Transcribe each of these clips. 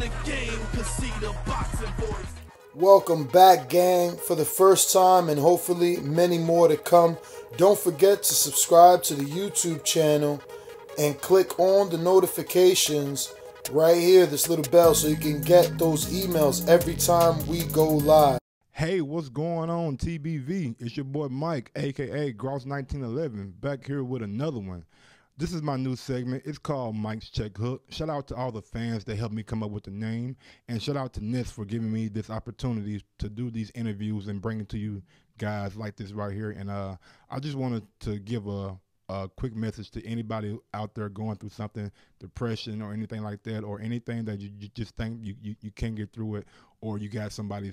the game, cause see the boxing voice. Welcome back, gang, for the first time and hopefully many more to come. Don't forget to subscribe to the YouTube channel and click on the notifications right here, this little bell, so you can get those emails every time we go live. Hey, what's going on, TBV? It's your boy Mike, aka Gross1911, back here with another one. This is my new segment. It's called Mike's Check Hook. Shout out to all the fans that helped me come up with the name, and shout out to Ness for giving me this opportunity to do these interviews and bring it to you guys like this right here. And I just wanted to give a quick message to anybody out there going through something, depression or anything like that, or anything that you just think you can't get through it, or you got somebody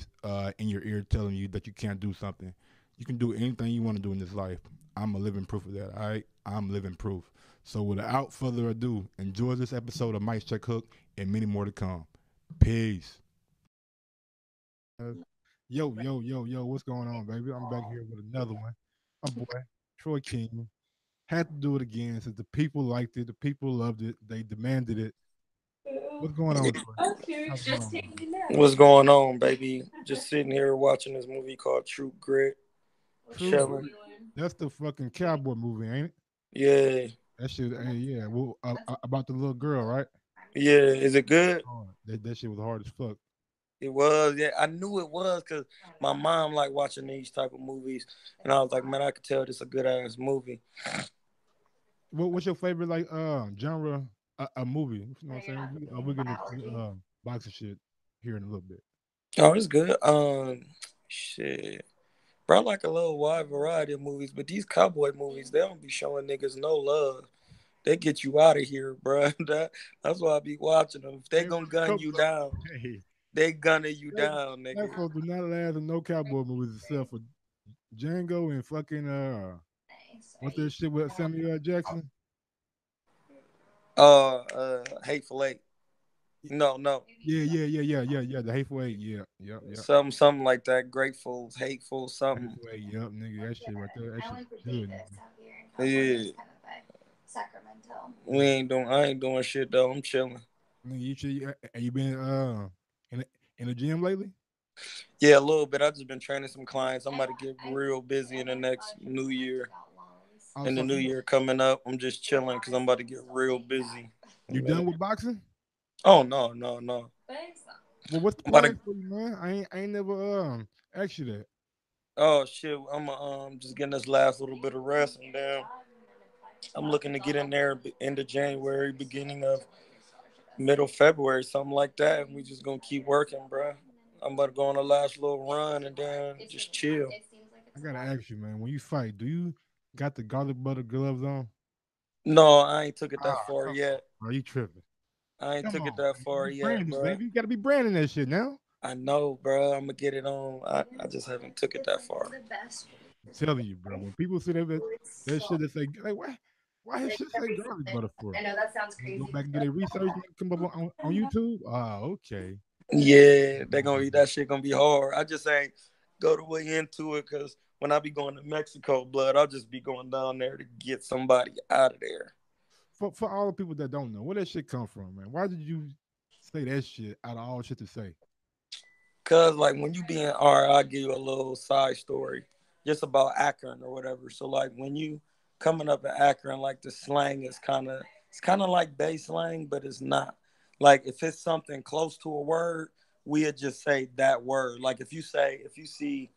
in your ear telling you that you can't do something. You can do anything you want to do in this life. I'm a living proof of that, all right? I'm living proof. So without further ado, enjoy this episode of Mike's Check Hook and many more to come. Peace. Yo, what's going on, baby? I'm back here with another one. My boy, Troy King. Had to do it again since the people liked it, the people loved it, they demanded it. What's going on, Troy? What's going on, baby? Just sitting here watching this movie called True Grit. True. That's the fucking cowboy movie, ain't it? Yeah. That shit, yeah. Well, about the little girl, right? Yeah. Is it good? Oh, that shit was hard as fuck. It was. Yeah, I knew it was because my mom liked watching these type of movies, and I was like, man, I could tell this is a good ass movie. What's your favorite genre a movie? You know what I'm saying? We're gonna boxing shit here in a little bit. Oh, it's good. Shit. Bro, I like a little wide variety of movies, but these cowboy movies, they don't be showing niggas no love. They get you out of here, bro. That's why I be watching them. If they gonna gun you down, they gunning you down, nigga. That folks do not last in no cowboy movies except for Django and fucking what's that shit with Samuel Jackson? Hateful Eight. No. Yeah. The Hateful Eight. Yeah. Something like that. Grateful, hateful, something. Hateful Eight. Yep, nigga. That shit right there. That shit good. Yeah. I ain't doing shit though. I'm chilling. Nigga, you been in the gym lately? Yeah, a little bit. I just been training some clients. I'm about to get real busy in the next new year. In the new year coming up, I'm just chilling because I'm about to get real busy. You done with boxing? Oh no. Well, what's the plan for you, man? I ain't never asked you that. Oh shit, I'm just getting this last little bit of rest, and then I'm looking to get in there end of January, beginning of middle February, something like that. And we just gonna keep working, bro. I'm about to go on the last little run and then just chill. I gotta ask you, man. When you fight, do you got the garlic butter gloves on? No, I ain't took it that far yet. Are you tripping? I ain't took it that far yet, bro. Baby. You gotta be branding that shit now. I know, bro. I'm gonna get it on. I just haven't took it that far. I'm telling you, bro. When people say that shit, they say, like, why his shit say garlic butter for? I know that sounds crazy. Go back and get a research and come up on YouTube. Okay. Yeah, that shit gonna be hard. I just ain't go the way into it because when I be going to Mexico, blood, I'll just be going down there to get somebody out of there. For all the people that don't know, where that shit come from, man? Why did you say that shit out of all shit to say? Cause like when you be in art, I'll give you a little side story just about Akron or whatever. So like when you coming up in Akron, like the slang is kind of like base slang, but it's not. Like if it's something close to a word, we'll just say that word. Like if you see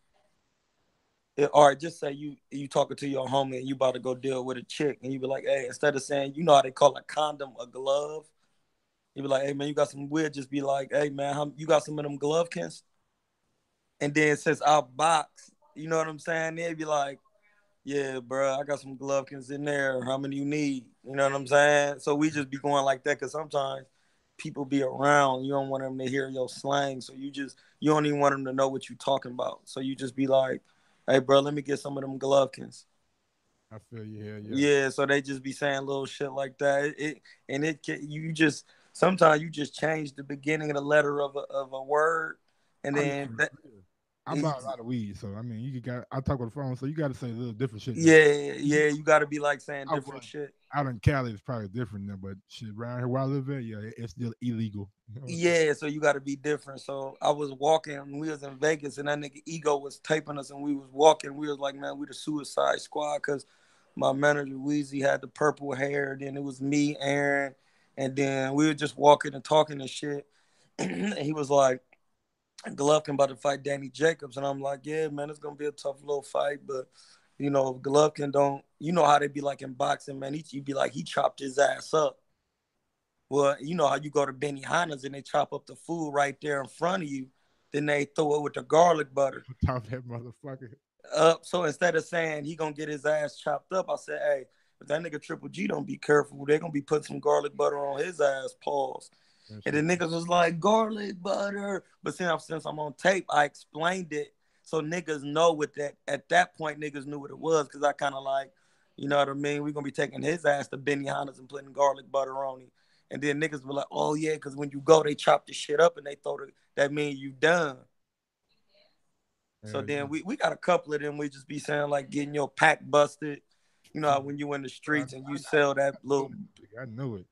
it, or just say you talking to your homie and you about to go deal with a chick and you be like, hey, instead of saying, you know how they call a condom a glove, you be like, hey man, you got some. We'll just be like, hey man, you got some of them glovekins? And then since I box, you know what I'm saying? They'd be like, yeah, bro, I got some glovekins in there. How many you need? You know what I'm saying? So we just be going like that because sometimes people be around. You don't want them to hear your slang, so you don't even want them to know what you talking about. So you just be like, hey, bro, let me get some of them glovekins. I feel you. Yeah, so they just be saying little shit like that. Sometimes you just change the beginning of the letter of a word, and then I buy a lot of weed, so I mean, I talk on the phone, so you got to say a little different shit. Yeah, you got to be like saying different shit. Out in Cali, it's probably different now, but shit, around here where I live at, yeah, it's still illegal. Yeah, so you got to be different. So I was walking, we was in Vegas, and that nigga Ego was taping us, and we was walking. We was like, man, we the Suicide Squad, because my manager Weezy had the purple hair. Then it was me, Aaron, and then we were just walking and talking and shit. And he was like, Golovkin about to fight Danny Jacobs, and I'm like, yeah, man, it's gonna be a tough little fight, but you know, Golovkin don't, you know how they be like in boxing, man. He be like, he chopped his ass up. Well, you know how you go to Benihana's and they chop up the food right there in front of you, then they throw it with the garlic butter. Top that motherfucker. So instead of saying he gonna get his ass chopped up, I said, hey, if that nigga Triple G don't be careful, they gonna be putting some garlic butter on his ass. Pause. And the niggas was like, garlic butter. But since I'm on tape, I explained it so niggas know what that. At that point, niggas knew what it was, because I kind of like, you know what I mean? We're gonna be taking his ass to Benihana's and putting garlic butter on him. And then niggas were like, oh yeah, because when you go, they chop the shit up and they throw that mean you done. So then we got a couple of them. We just be saying like getting your pack busted. You know how when you in the streets and you sell that little. I know it.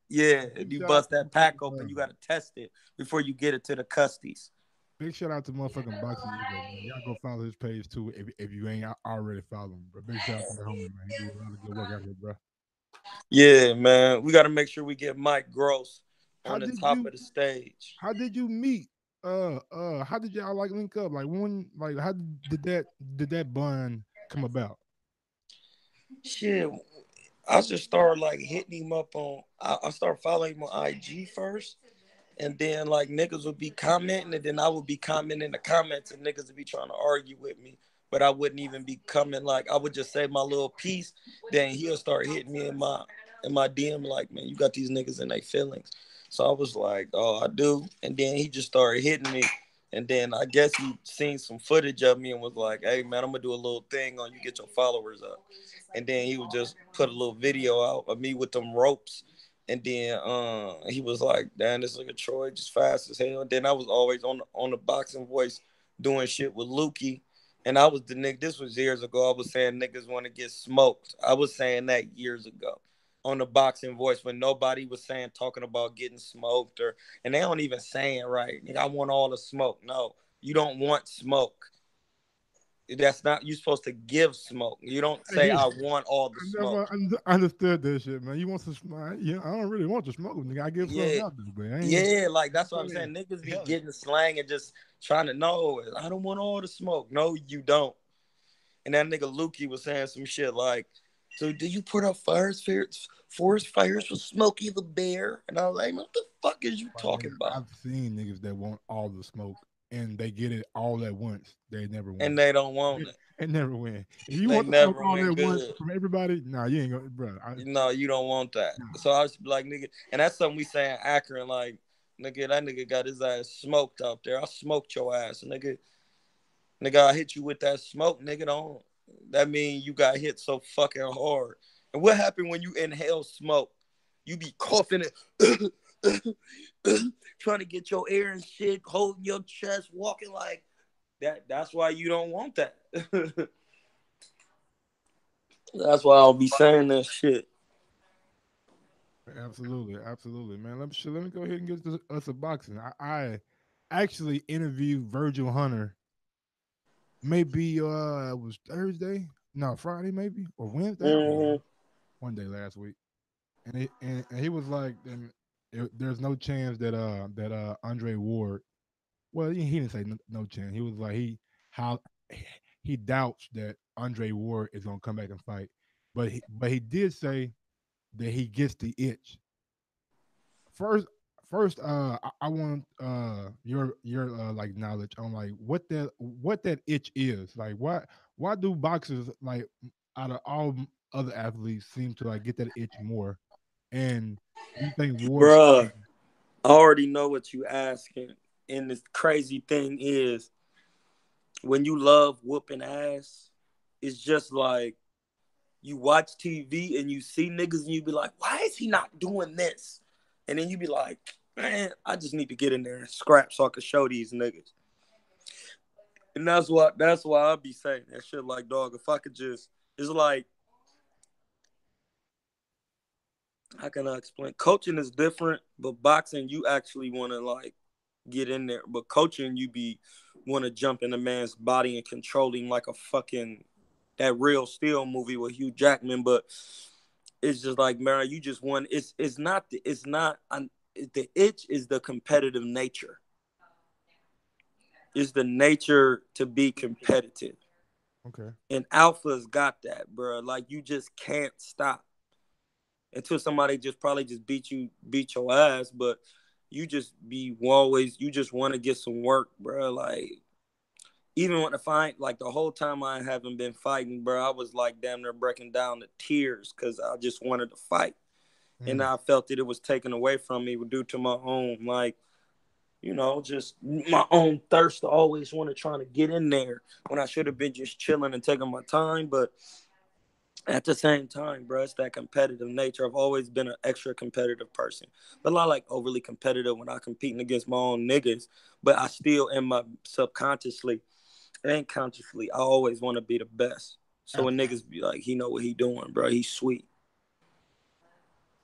Yeah, if you bust that pack open, you got to test it before you get it to the custies. Big shout out to motherfucking Boxing Ego, man. Y'all go follow his page too if you ain't already following him. Bro, big shout out to the homie, man. He do a lot of good work out here, bro. Yeah, man. We got to make sure we get Mike Gross on the top of the stage. How did you meet? How did y'all like link up? Like how did that bond come about? Shit, I just started like hitting him up on. I started following him on IG first, and then like niggas would be commenting, and then I would be commenting in the comments, and niggas would be trying to argue with me, but I wouldn't even be coming. Like I would just say my little piece, then he'll start hitting me in my DM like, man, you got these niggas in their feelings. So I was like, oh, I do, and then he just started hitting me. And then I guess he seen some footage of me and was like, hey, man, I'm going to do a little thing on you, get your followers up. And then he would just put a little video out of me with them ropes. And then he was like, damn, this nigga Troy just fast as hell. And then I was always on the Boxing Voice doing shit with Lukey. And I was the nigga, this was years ago, I was saying niggas want to get smoked. I was saying that years ago on the Boxing Voice when nobody was talking about getting smoked, and they don't even saying right. I want all the smoke. No, you don't want smoke. That's not, you're supposed to give smoke. You don't say I want all the smoke. I understood that shit, man. You want some smoke? Yeah, I don't really want the smoke, nigga. I give something out there, man. Yeah, like that's what I'm saying. Niggas be getting slang and just trying to know. I don't want all the smoke. No, you don't. And that nigga Lukey was saying some shit like, so do you put up forest fires for Smokey the Bear? And I was like, what the fuck is you talking about? I've seen niggas that want all the smoke and they get it all at once. They never win. And they don't want it. They never win. If you want the smoke all at once from everybody, nah, you ain't gonna, bro. No, you don't want that. Nah. So I was like, nigga, and that's something we say in Akron, like, nigga, that nigga got his ass smoked out there. I smoked your ass, nigga. Nigga, I hit you with that smoke, nigga. Don't. That mean you got hit so fucking hard. And what happened when you inhale smoke? You be coughing it, trying to get your air and shit, holding your chest, walking like that. That's why you don't want that. That's why I'll be saying that shit. Absolutely, man. Let me go ahead and get us a boxing. I actually interviewed Virgil Hunter. Maybe it was Thursday, no, Friday, maybe, or Wednesday, one day last week, and he was like, there's no chance that Andre Ward, well, he didn't say no chance. He was like he doubts that Andre Ward is gonna come back and fight, but he did say that he gets the itch. First, I want your like knowledge on like what that itch is. Like why do boxers, like out of all other athletes, seem to like get that itch more? And you think Bruh, I already know what you asking. And the crazy thing is, when you love whooping ass, it's just like you watch TV and you see niggas and you be like, why is he not doing this? And then you be like, man, I just need to get in there and scrap so I can show these niggas. And that's why I be saying that shit. Like, dog, if I could just, it's like, how can I explain? Coaching is different, but boxing, you actually want to like get in there. But coaching, you want to jump in a man's body and control him like a fucking that Real Steel movie with Hugh Jackman. But it's just like, man, you just want. The itch is the competitive nature. It's the nature to be competitive. Okay. And Alpha's got that, bro. Like, you just can't stop until somebody probably beat your ass. But you just you just want to get some work, bro. Like, even when the fight, like the whole time I haven't been fighting, bro, I was like damn near breaking down to tears because I just wanted to fight. And I felt that it was taken away from me due to my own, like, you know, just my own thirst to always want to try to get in there when I should have been just chilling and taking my time. But at the same time, bro, it's that competitive nature. I've always been an extra competitive person. But not like overly competitive when I'm competing against my own niggas. But I still, in my subconsciously and consciously, I always want to be the best. So when niggas be like, he know what he doing, bro, he's sweet.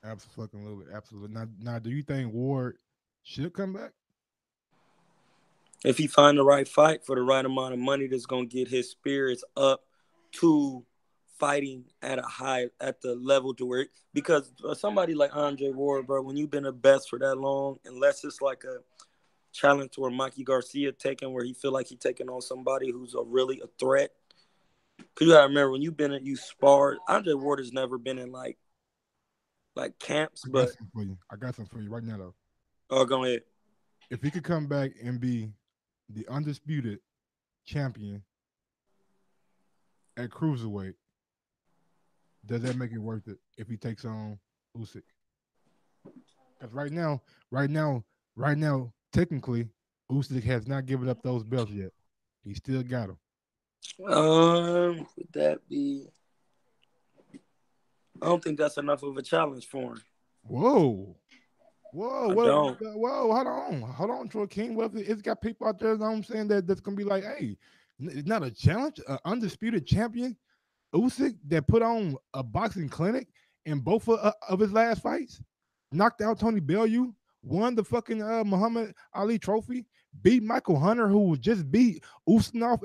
Absolutely. Now, do you think Ward should come back? If he find the right fight for the right amount of money that's going to get his spirits up to fighting at the level to where, because somebody like Andre Ward, bro, when you've been the best for that long, unless it's like a challenge where Mikey Garcia taking, where he feel like he taking on somebody who's really a threat. Because you got to remember, when you sparred, Andre Ward has never been in like camps, but I got something for you right now, though. Oh, go ahead. If he could come back and be the undisputed champion at cruiserweight, does that make it worth it if he takes on Usyk? Because right now, technically, Usyk has not given up those belts yet. He still got them. Would that be? I don't think that's enough of a challenge for him. Whoa, don't. hold on, Troy King. Well, it's got people out there, you know what I'm saying, that's gonna be like, hey, it's not a challenge, an undisputed champion, Usyk, that put on a boxing clinic in both of his last fights, knocked out Tony Bellew, won the fucking Muhammad Ali trophy, beat Michael Hunter, who just beat Usmanov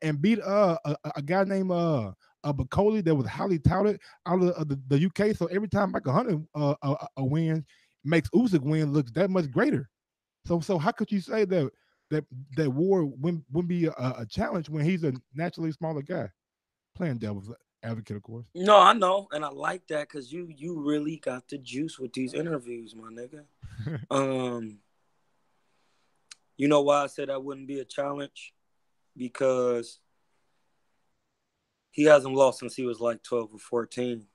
and beat a guy named Bacoli that was highly touted out of the UK. So every time Michael Hunter wins, makes Usyk win looks that much greater. So how could you say that War wouldn't be a challenge when he's a naturally smaller guy? Playing devil's advocate, of course. No, I know, and I like that because you really got the juice with these interviews, my nigga. You know why I said that wouldn't be a challenge? Because he hasn't lost since he was like 12 or 14.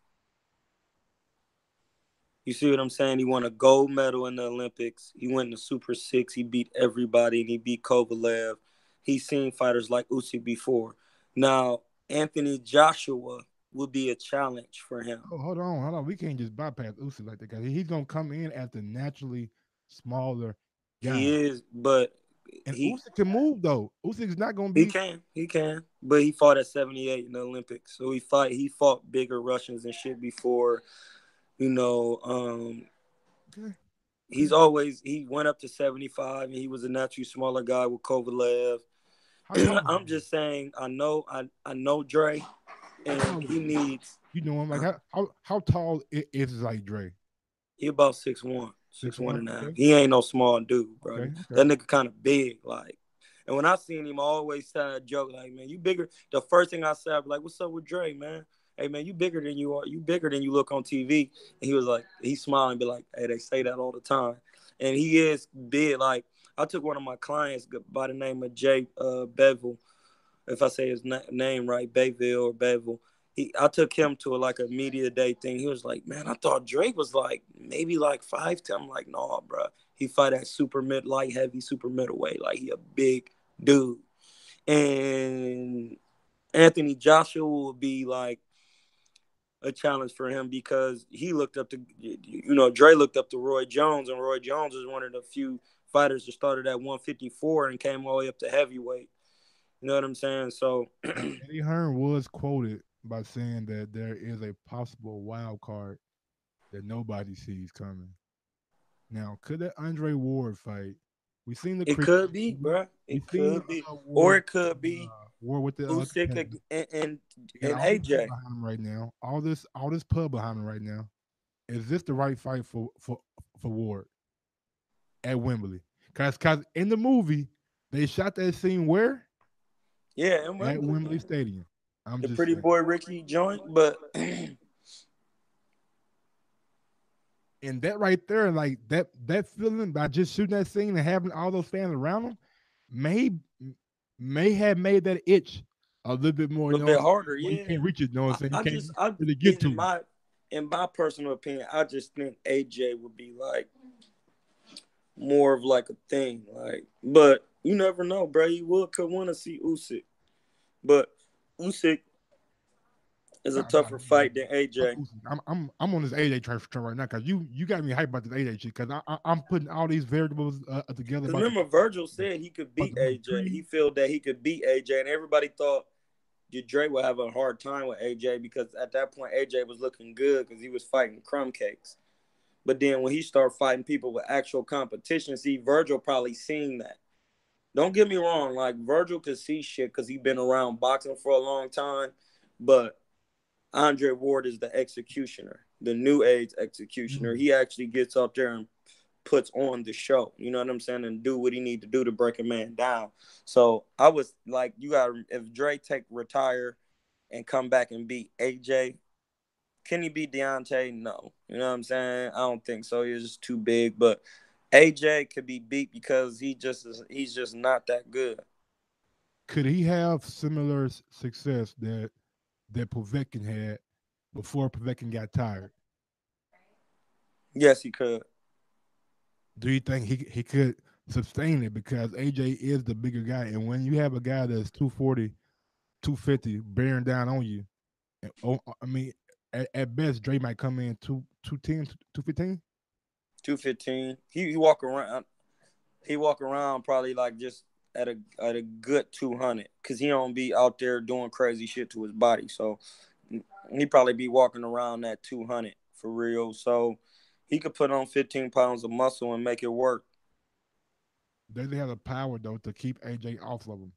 You see what I'm saying? He won a gold medal in the Olympics. He went in the Super 6. He beat everybody, and he beat Kovalev. He's seen fighters like Usyk before. Now, Anthony Joshua would be a challenge for him. Oh, hold on. We can't just bypass Usyk like that, guy. He's going to come in as the naturally smaller guy. He is, but Usyk can move, though. Usyk's not going to be... He can. But he fought at 78 in the Olympics. So he fought bigger Russians and shit before. You know, okay. He went up to 75, and he was a naturally smaller guy with Kovalev. I'm just saying, I know Dre, and he needs. You know him, like how tall is like Dre? He about 6'1", 6'1.5". Okay. He ain't no small dude, bro. Okay. That nigga kind of big, like. And when I seen him, I always said a joke like, "Man, you bigger." The first thing I said, I was like, "What's up with Dre, man? Hey, man, you bigger than you are. You bigger than you look on TV." And he was like, he smiled and be like, "Hey, they say that all the time." And he is big. Like, I took one of my clients by the name of Jay Bevel, if I say his name right, Bayville or Bevel. I took him to a media day thing. He was like, "Man, I thought Drake was maybe 5'10". I'm like, "No, bro. He fight at super light heavy, super middleweight. Like, he a big dude." And Anthony Joshua will be a challenge for him because he looked up to, Dre looked up to Roy Jones, and Roy Jones is one of the few fighters that started at 154 and came all the way up to heavyweight. You know what I'm saying? So Eddie Hearn was quoted by saying that there is a possible wild card that nobody sees coming. Now, could that Andre Ward fight? We seen the it creep. could be, bro. We It seen could be, or Ward it could be War with the Usyk contender. He got and all this pub AJ. behind him right now. All this pub behind him right now. Is this the right fight for Ward at Wembley? Cause in the movie they shot that scene where Yeah, and at Wembley Wembley. Stadium. I'm The just pretty saying. boy Ricky joint, but And that right there, like that feeling by just shooting that scene and having all those fans around him, may have made that itch a little bit more. a You little know, bit harder, well, you yeah. can't reach it. You know what I'm saying? You I can't just, I really get to it. in my personal opinion, I just think AJ would be like more of like a thing, like. But you never know, bro. You could want to see Usyk, but Usyk is a tougher fight than AJ. I'm on this AJ train right now because you got me hyped about this AJ shit because I'm putting all these variables together. Because remember, Virgil said he could beat AJ. He felt that he could beat AJ, and everybody thought Dre would have a hard time with AJ because at that point AJ was looking good because he was fighting crumb cakes. But then when he started fighting people with actual competition, see, Virgil probably seen that. Don't get me wrong, like Virgil could see shit because he been around boxing for a long time, but Andre Ward is the executioner, the new age executioner. He actually gets up there and puts on the show, you know what I'm saying, and do what he need to do to break a man down. So I was like, if Dre retire and come back and beat AJ, can he beat Deontay? No. You know what I'm saying? I don't think so. He's just too big. But AJ could be beat because he's just not that good. Could he have similar success that Povetkin had before Povetkin got tired? Yes, he could. Do you think he could sustain it? Because AJ is the bigger guy, and when you have a guy that's 240, 250 bearing down on you, I mean, at best, Dre might come in 210, 215? 215. He walk around. He walk around probably like just at a good 200 because he don't be out there doing crazy shit to his body. So he probably be walking around at 200 for real. So he could put on 15 pounds of muscle and make it work. Does he have the power though to keep AJ off of him?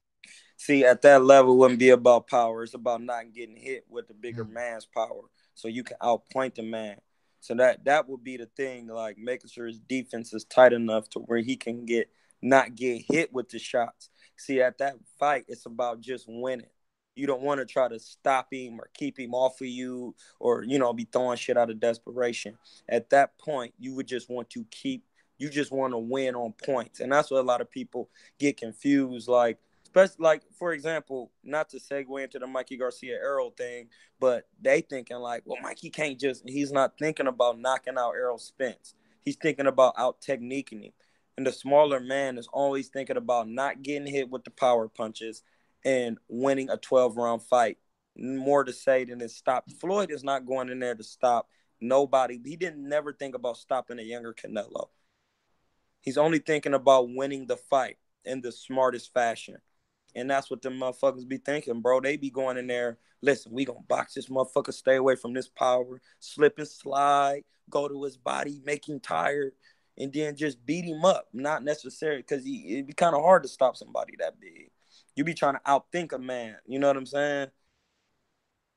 See, at that level, it wouldn't be about power. It's about not getting hit with the bigger man's power, so you can outpoint the man. So that would be the thing, like making sure his defense is tight enough to where he can not get hit with the shots. See, at that fight, it's about just winning. You don't want to try to stop him or keep him off of you or, be throwing shit out of desperation. At that point, you would just want to you just want to win on points. And that's what a lot of people get confused. Like, especially like, for example, not to segue into the Mikey Garcia Errol thing, but they thinking like, well, Mikey he's not thinking about knocking out Errol Spence. He's thinking about out techniquing him. And the smaller man is always thinking about not getting hit with the power punches and winning a 12-round fight. More to say than to stop. Floyd is not going in there to stop nobody. He didn't never think about stopping a younger Canelo. He's only thinking about winning the fight in the smartest fashion. And that's what them motherfuckers be thinking, bro. They be going in there, listen, we gonna box this motherfucker, stay away from this power, slip and slide, go to his body, make him tired, and then just beat him up. Not necessarily, because it'd be kind of hard to stop somebody that big. You be trying to outthink a man, you know what I'm saying?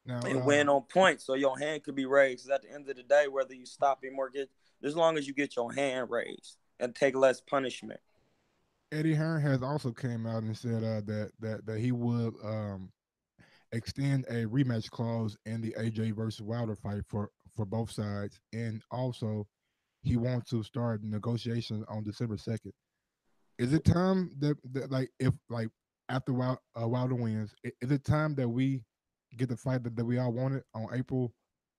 Now, And win on points, so your hand could be raised. Because at the end of the day, whether you stop him or as long as you get your hand raised and take less punishment. Eddie Hearn has also came out and said that he would extend a rematch clause in the AJ versus Wilder fight for both sides, and also he wants to start negotiations on December 2nd. Is it time that like if like after Wilder wins, is it time that we get the fight that we all wanted on April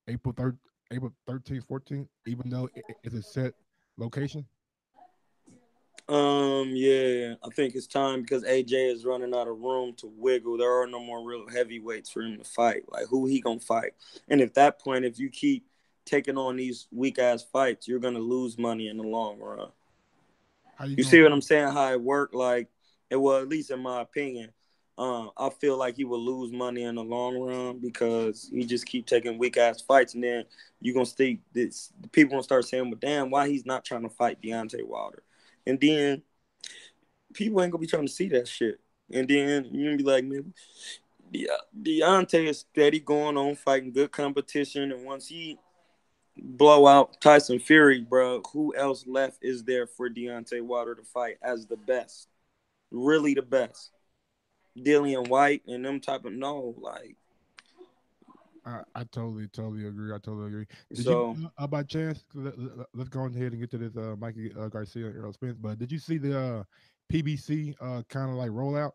3rd, April 13th, 14th, even though it's a set location? Yeah, I think it's time because AJ is running out of room to wiggle. There are no more real heavyweights for him to fight. Like, who he gonna fight? And at that point, if you keep taking on these weak ass fights, you're gonna lose money in the long run. You see what I'm saying? How it worked? Like, at least in my opinion, I feel like he will lose money in the long run because he just keep taking weak ass fights, and then you gonna stay this. People gonna start saying, "Well, damn, why he's not trying to fight Deontay Wilder?" And then people ain't gonna be trying to see that shit. And then you gonna be like, "Man, Deontay is steady going on, fighting good competition, and once he blow out Tyson Fury, bro, who else left is there for Deontay Wilder to fight as the best? Really the best? Dillian White and them type of no, like I totally agree. I totally agree. Did so. you, by chance, let's go ahead and get to this Mikey Garcia, Errol Spence. But did you see the PBC kind of like rollout?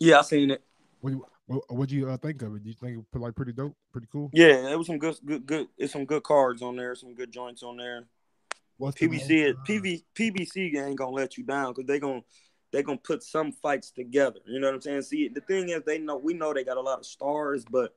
Yeah, I seen it. What you think of it? Do you think it like pretty dope, pretty cool? Yeah, it was some good. It's some good cards on there, some good joints on there. What's the most, PBC ain't gonna let you down because they gonna put some fights together. You know what I'm saying? See, the thing is, we know they got a lot of stars, but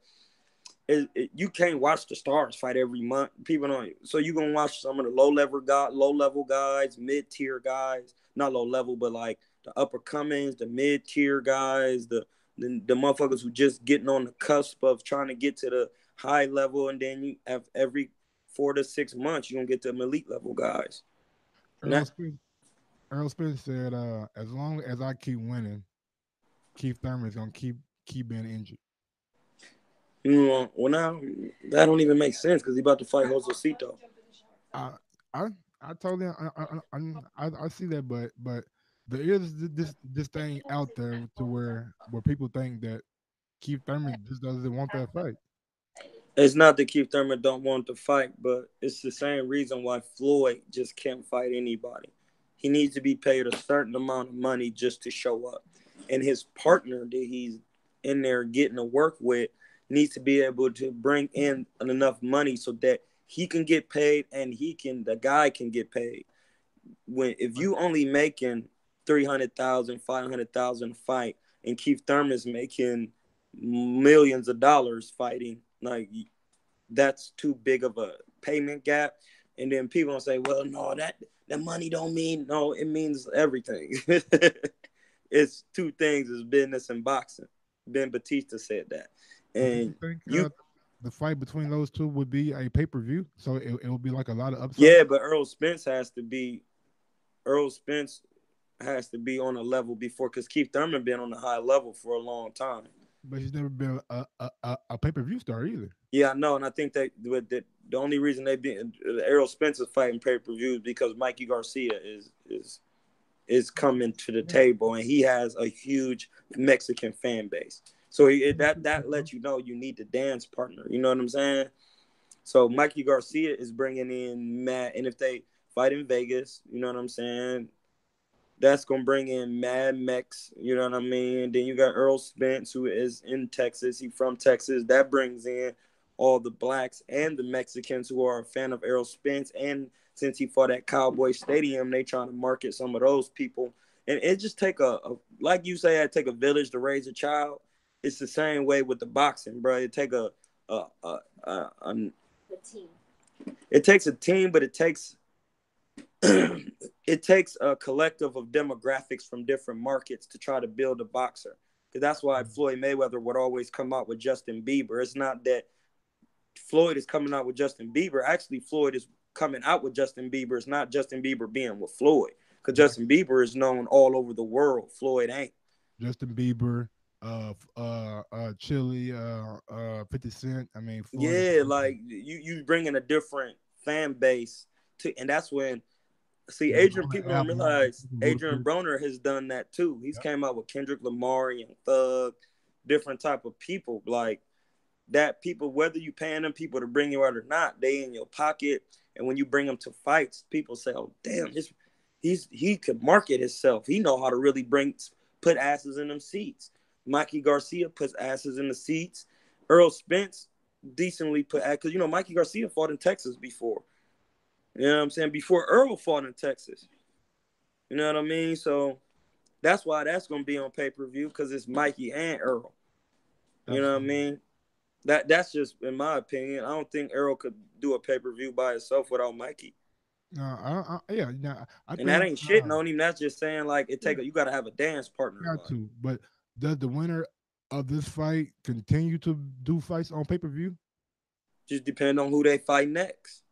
you can't watch the stars fight every month. People don't. So you gonna watch some of the low level guys, mid tier guys, not low level, but like the upper comings, the mid tier guys, the motherfuckers who just getting on the cusp of trying to get to the high level, and then you have every 4 to 6 months you're gonna get to elite level guys. Errol Spence said, as long as I keep winning, Keith Thurman is gonna keep being injured. You know, well now that don't even make sense because he about to fight Josecito. I totally I see that, but there is this thing out there to where people think that Keith Thurman just doesn't want that fight. It's not that Keith Thurman don't want to fight, but it's the same reason why Floyd just can't fight anybody. He needs to be paid a certain amount of money just to show up. And his partner that he's in there getting to work with needs to be able to bring in enough money so that he can get paid and the guy can get paid. If you only making 300,000, 500,000 a fight, and Keith Thurman's making millions of dollars fighting, like that's too big of a payment gap. And then people don't say, well, no, that money don't mean no, it means everything. It's two things: is business and boxing. Ben Batista said that. And the fight between those two would be a pay-per-view, so it would be like a lot of upside. Yeah, but Errol Spence has to be on a level before, because Keith Thurman been on a high level for a long time. But he's never been a pay-per-view star either. Yeah, I know, and I think that the only reason Errol Spence is fighting pay-per-views because Mikey Garcia is coming to the table, and he has a huge Mexican fan base. So that lets you know you need the dance partner. You know what I'm saying? So Mikey Garcia is bringing in Matt, and if they fight in Vegas, you know what I'm saying, that's going to bring in Mad Mex, you know what I mean? Then you got Errol Spence, who is in Texas. He's from Texas. That brings in all the blacks and the Mexicans who are a fan of Errol Spence. And since he fought at Cowboy Stadium, they trying to market some of those people. And it just take like you say, it take a village to raise a child. It's the same way with the boxing, bro. It take a team. It takes a team, but it takes it takes a collective of demographics from different markets to try to build a boxer. Because that's why Floyd Mayweather would always come out with Justin Bieber. It's not that Floyd is coming out with Justin Bieber. Actually, Floyd is coming out with Justin Bieber. It's not Justin Bieber being with Floyd. Because Justin Bieber is known all over the world. Floyd ain't. Justin Bieber, Chili, 50 Cent. I mean, Floyd, yeah, like you bringing a different fan base to, and that's when. See, people don't realize Adrian Broner has done that too. He's came out with Kendrick Lamar and Thug, different type of people like that. People, whether you paying them people to bring you out or not, they in your pocket. And when you bring them to fights, people say, "Oh, damn, he could market himself. He know how to really put asses in them seats." Mikey Garcia puts asses in the seats. Errol Spence decently put, because Mikey Garcia fought in Texas before. You know what I'm saying? Before Earl fought in Texas. You know what I mean? So that's why that's going to be on pay-per-view, because it's Mikey and Earl. You know what I mean? That's just, in my opinion. I don't think Earl could do a pay-per-view by himself without Mikey. I think, that ain't shitting on him. That's just saying, like, you got to have a dance partner. Got to, but does the winner of this fight continue to do fights on pay-per-view? Just depend on who they fight next.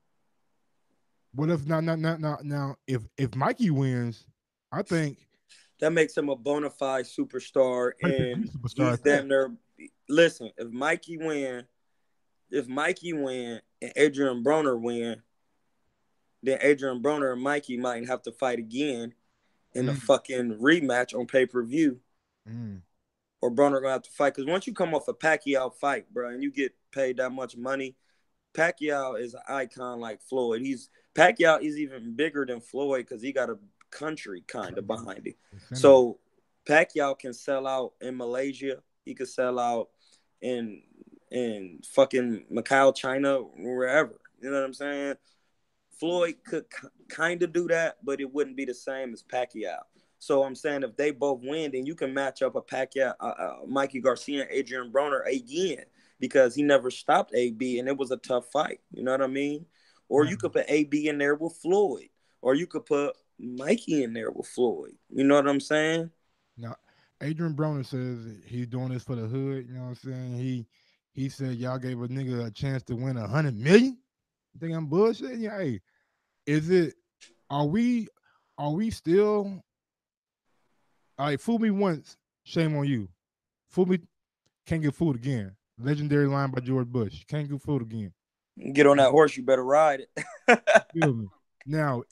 What if now if Mikey wins, I think that makes him a bona fide superstar, and superstar he's damn near. Listen, if Mikey win and Adrian Broner win, then Adrian Broner and Mikey might have to fight again in a fucking rematch on pay-per-view. Or Broner gonna have to fight, because once you come off a Pacquiao fight, bro, and you get paid that much money, Pacquiao is an icon like Floyd. Pacquiao is even bigger than Floyd because he got a country kind of behind it. So Pacquiao can sell out in Malaysia. He could sell out in fucking Macau, China, wherever. You know what I'm saying? Floyd could kind of do that, but it wouldn't be the same as Pacquiao. So I'm saying if they both win, then you can match up a Pacquiao, Mikey Garcia and Adrian Broner again, because he never stopped AB, and it was a tough fight. You know what I mean? Or you could put AB in there with Floyd, or you could put Mikey in there with Floyd. You know what I'm saying? Now, Adrian Broner says he's doing this for the hood. You know what I'm saying? He said y'all gave a nigga a chance to win $100 million. You think I'm bullshitting? Yeah, hey, are we still? All right, fool me once, shame on you. Fool me, can't get fooled again. Legendary line by George Bush. Can't get fooled again. Get on that horse, you better ride it. Feel me? Now,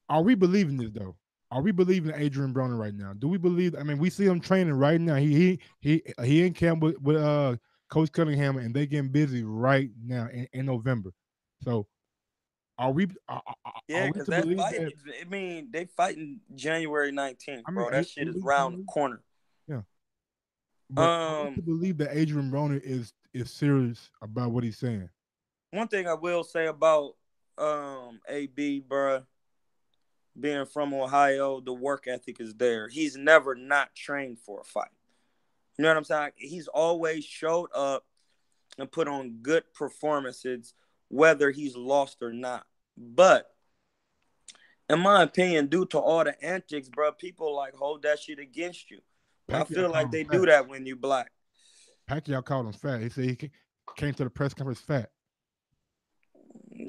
are we believing this though? Are we believing Adrian Broner right now? Do we believe? I mean, we see him training right now. He in camp with Coach Cunningham, and they getting busy right now in November. So, are we? Yeah, because that fight. I mean, they fighting January 19th, bro. That shit is round the corner. Yeah. But I believe that Adrian Broner is serious about what he's saying. One thing I will say about AB, bro, being from Ohio, the work ethic is there. He's never not trained for a fight. You know what I'm saying? He's always showed up and put on good performances, whether he's lost or not. But in my opinion, due to all the antics, bro, people like hold that shit against you. I feel like they do that when you black. Pacquiao called him fat. He said he came to the press conference fat.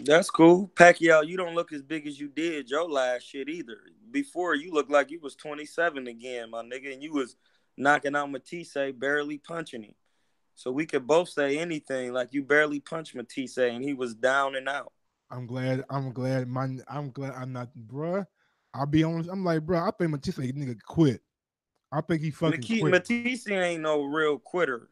That's cool. Pacquiao, you don't look as big as you did your last shit either. Before, you looked like you was 27 again, my nigga, and you was knocking out Matisse, barely punching him. So we could both say anything, like you barely punched Matisse, and he was down and out. I'm glad I'm not, bruh. I'll be honest. I'm like, bruh, I think Matisse nigga quit. I think he fucking quit. Matisse ain't no real quitter.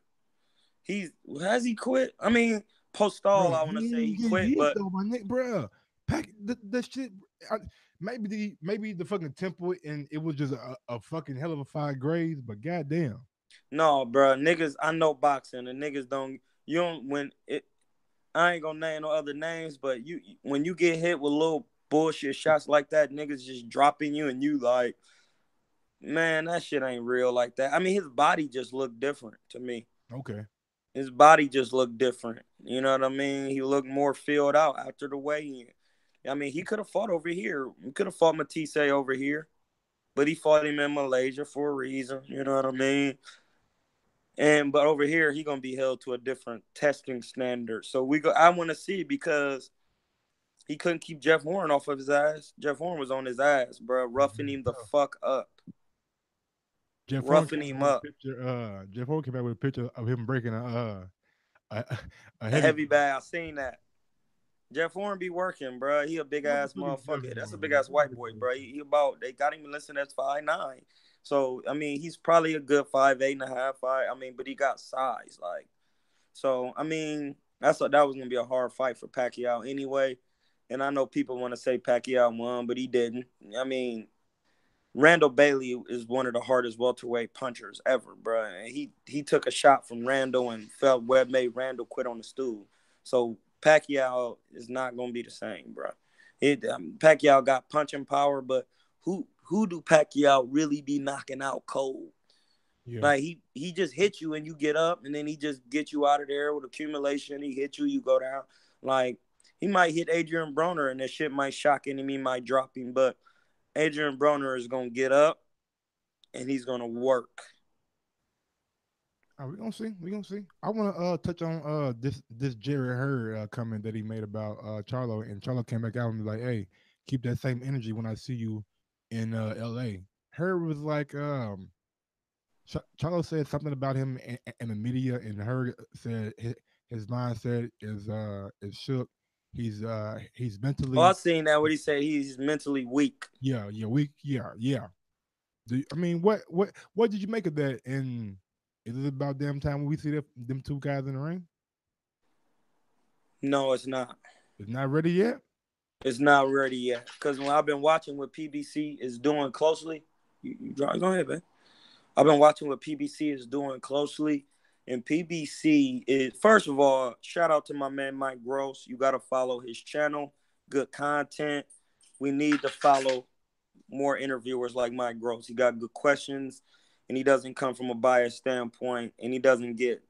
Has he quit? I mean, Postal, I want to say he quit, but though, my nigga, bruh, the shit. Maybe the fucking temple, and it was just a fucking hell of a 5 grades, but goddamn. No, bruh, niggas. I know boxing, and niggas don't. You don't when it. I ain't gonna name no other names, but when you get hit with little bullshit shots like that, niggas just dropping you, and you like, man, that shit ain't real like that. I mean, his body just looked different to me. Okay. His body just looked different. You know what I mean? He looked more filled out after the weigh-in. I mean, he could have fought over here. He could have fought Matisse over here, but he fought him in Malaysia for a reason. You know what I mean? But over here, he gonna be held to a different testing standard. So I want to see, because he couldn't keep Jeff Horn off of his ass. Jeff Horn was on his ass, bro, roughing him the fuck up. Roughing him up. Jeff Horn came out with a picture of him breaking a heavy bag. I seen that. Jeff Horn be working, bro. He a big ass motherfucker. That's a big ass white boy, bro. They got him listed as 5'9". So, I mean, he's probably a good 5'8.5", but he got size, like. So, I mean, that was gonna be a hard fight for Pacquiao anyway. And I know people want to say Pacquiao won, but he didn't. I mean, Randall Bailey is one of the hardest welterweight punchers ever, bro. And he took a shot from Randall and felt Webb made Randall quit on the stool. So Pacquiao is not gonna be the same, bro. Pacquiao got punching power, but who do Pacquiao really be knocking out cold? Yeah. Like he just hit you and you get up, and then he just get you out of there with accumulation. He hit you, you go down. Like, he might hit Adrian Broner and that shit might shock him. He might drop him, but Adrian Broner is gonna get up and he's gonna work. We gonna see. We gonna see. I want to touch on this Jerry Hurd comment that he made about Charlo, and Charlo came back out and was like, "Hey, keep that same energy when I see you in L.A." Hurd was like, Charlo said something about him in the media, and Hurd said his mindset is shook. He's Oh, I mentally, seen that. What he said, he's mentally weak. yeah, weak, yeah. I mean, what did you make of that? And is it about damn time when we see them two guys in the ring? No, it's not. It's not ready yet. It's not ready yet. Because when I've been watching what PBC is doing closely, go ahead, man. I've been watching what PBC is doing closely. And PBC is, first of all, shout out to my man Mike Gross. You got to follow his channel. Good content. We need to follow more interviewers like Mike Gross. He got good questions, and he doesn't come from a biased standpoint, and he doesn't get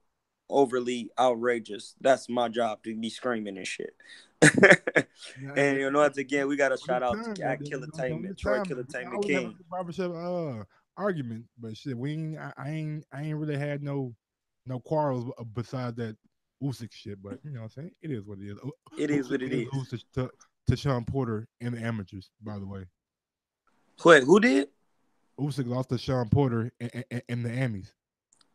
overly outrageous. That's my job, to be screaming and shit. And you know, once again, we got to shout out to Killertainment, Troy Killertainment King. Barbershop argument, but shit, I ain't really had no quarrels besides that Usyk shit. But you know what I'm saying? It is what it is. It is what it is. Usyk to Sean Porter in the amateurs, by the way. Wait, who did? Usyk lost to Sean Porter in the Amis.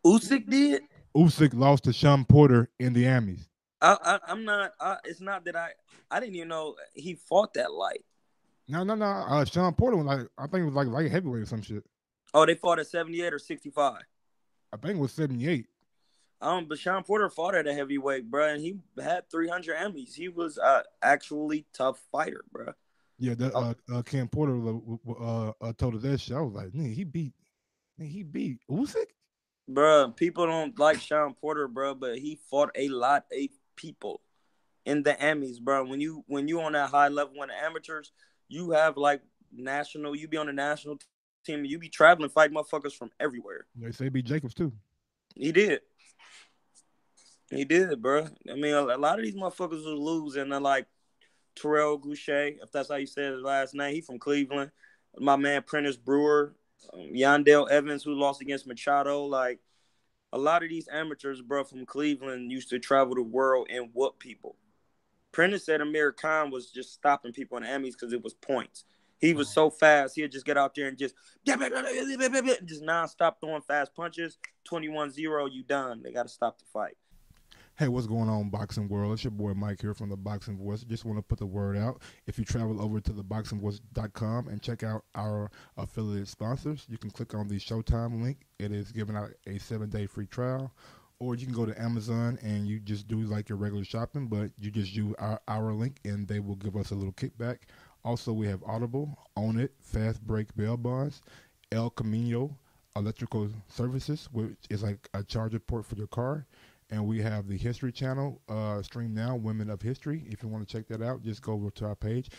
Usyk did? Usyk lost to Sean Porter in the Amis. I'm not. It's not that I didn't even know he fought that light. No. Sean Porter was like, I think it was like light heavyweight or some shit. Oh, they fought at 78 or 65. I think it was 78. But Sean Porter fought at a heavyweight, bro, and he had 300 Emmys. He was actually tough fighter, bro. Yeah, Ken Porter told us that shit. I was like, nigga, he beat Usyk? Bro, people don't like Sean Porter, bro, but he fought a lot of people in the Emmys, bro. When you on that high level in the amateurs, you have like you be on the national team, you be traveling, fight motherfuckers from everywhere. They say beat Jacobs too. He did, bro. I mean, a lot of these motherfuckers will lose, and they're like Terrell Goucher, if that's how you say his last name. He from Cleveland. My man Prentice Brewer, Yandel Evans, who lost against Machado. Like, a lot of these amateurs, bro, from Cleveland used to travel the world and whoop people. Prentice said Amir Khan was just stopping people in the Emmys because it was points. He was so fast, he'd just get out there and just nonstop throwing fast punches. 21-0, you done. They got to stop the fight. Hey, what's going on, boxing world? It's your boy Mike here from The Boxing Voice. Just want to put the word out. If you travel over to ThaBoxingvoice.com and check out our affiliate sponsors, you can click on the Showtime link. It is giving out a 7-day free trial. Or you can go to Amazon and you just do like your regular shopping, but you just use our link and they will give us a little kickback. Also, we have Audible, Own It, Fast Break Bail Bonds, El Camino Electrical Services, which is like a charger port for your car. And we have the History Channel, Stream Now, Women of History. If you want to check that out, just go over to our page.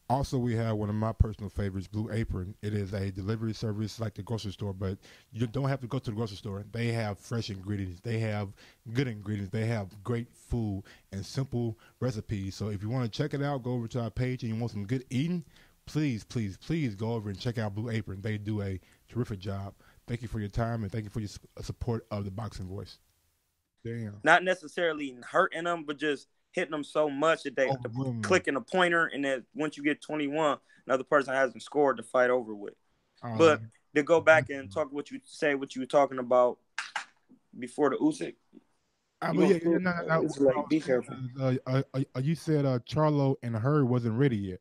Also, we have one of my personal favorites, Blue Apron. It is a delivery service like the grocery store, but you don't have to go to the grocery store. They have fresh ingredients. They have good ingredients. They have great food and simple recipes. So if you want to check it out, go over to our page and you want some good eating, please go over and check out Blue Apron. They do a terrific job. Thank you for your time and thank you for your support of The Boxing Voice. Damn. Not necessarily hurting them, but just hitting them so much that they clicking a pointer, and then once you get 21, another person hasn't scored to fight over with. But to go back and talk what you were talking about before the Usyk. Be careful. You said Charlo and Hurd wasn't ready yet.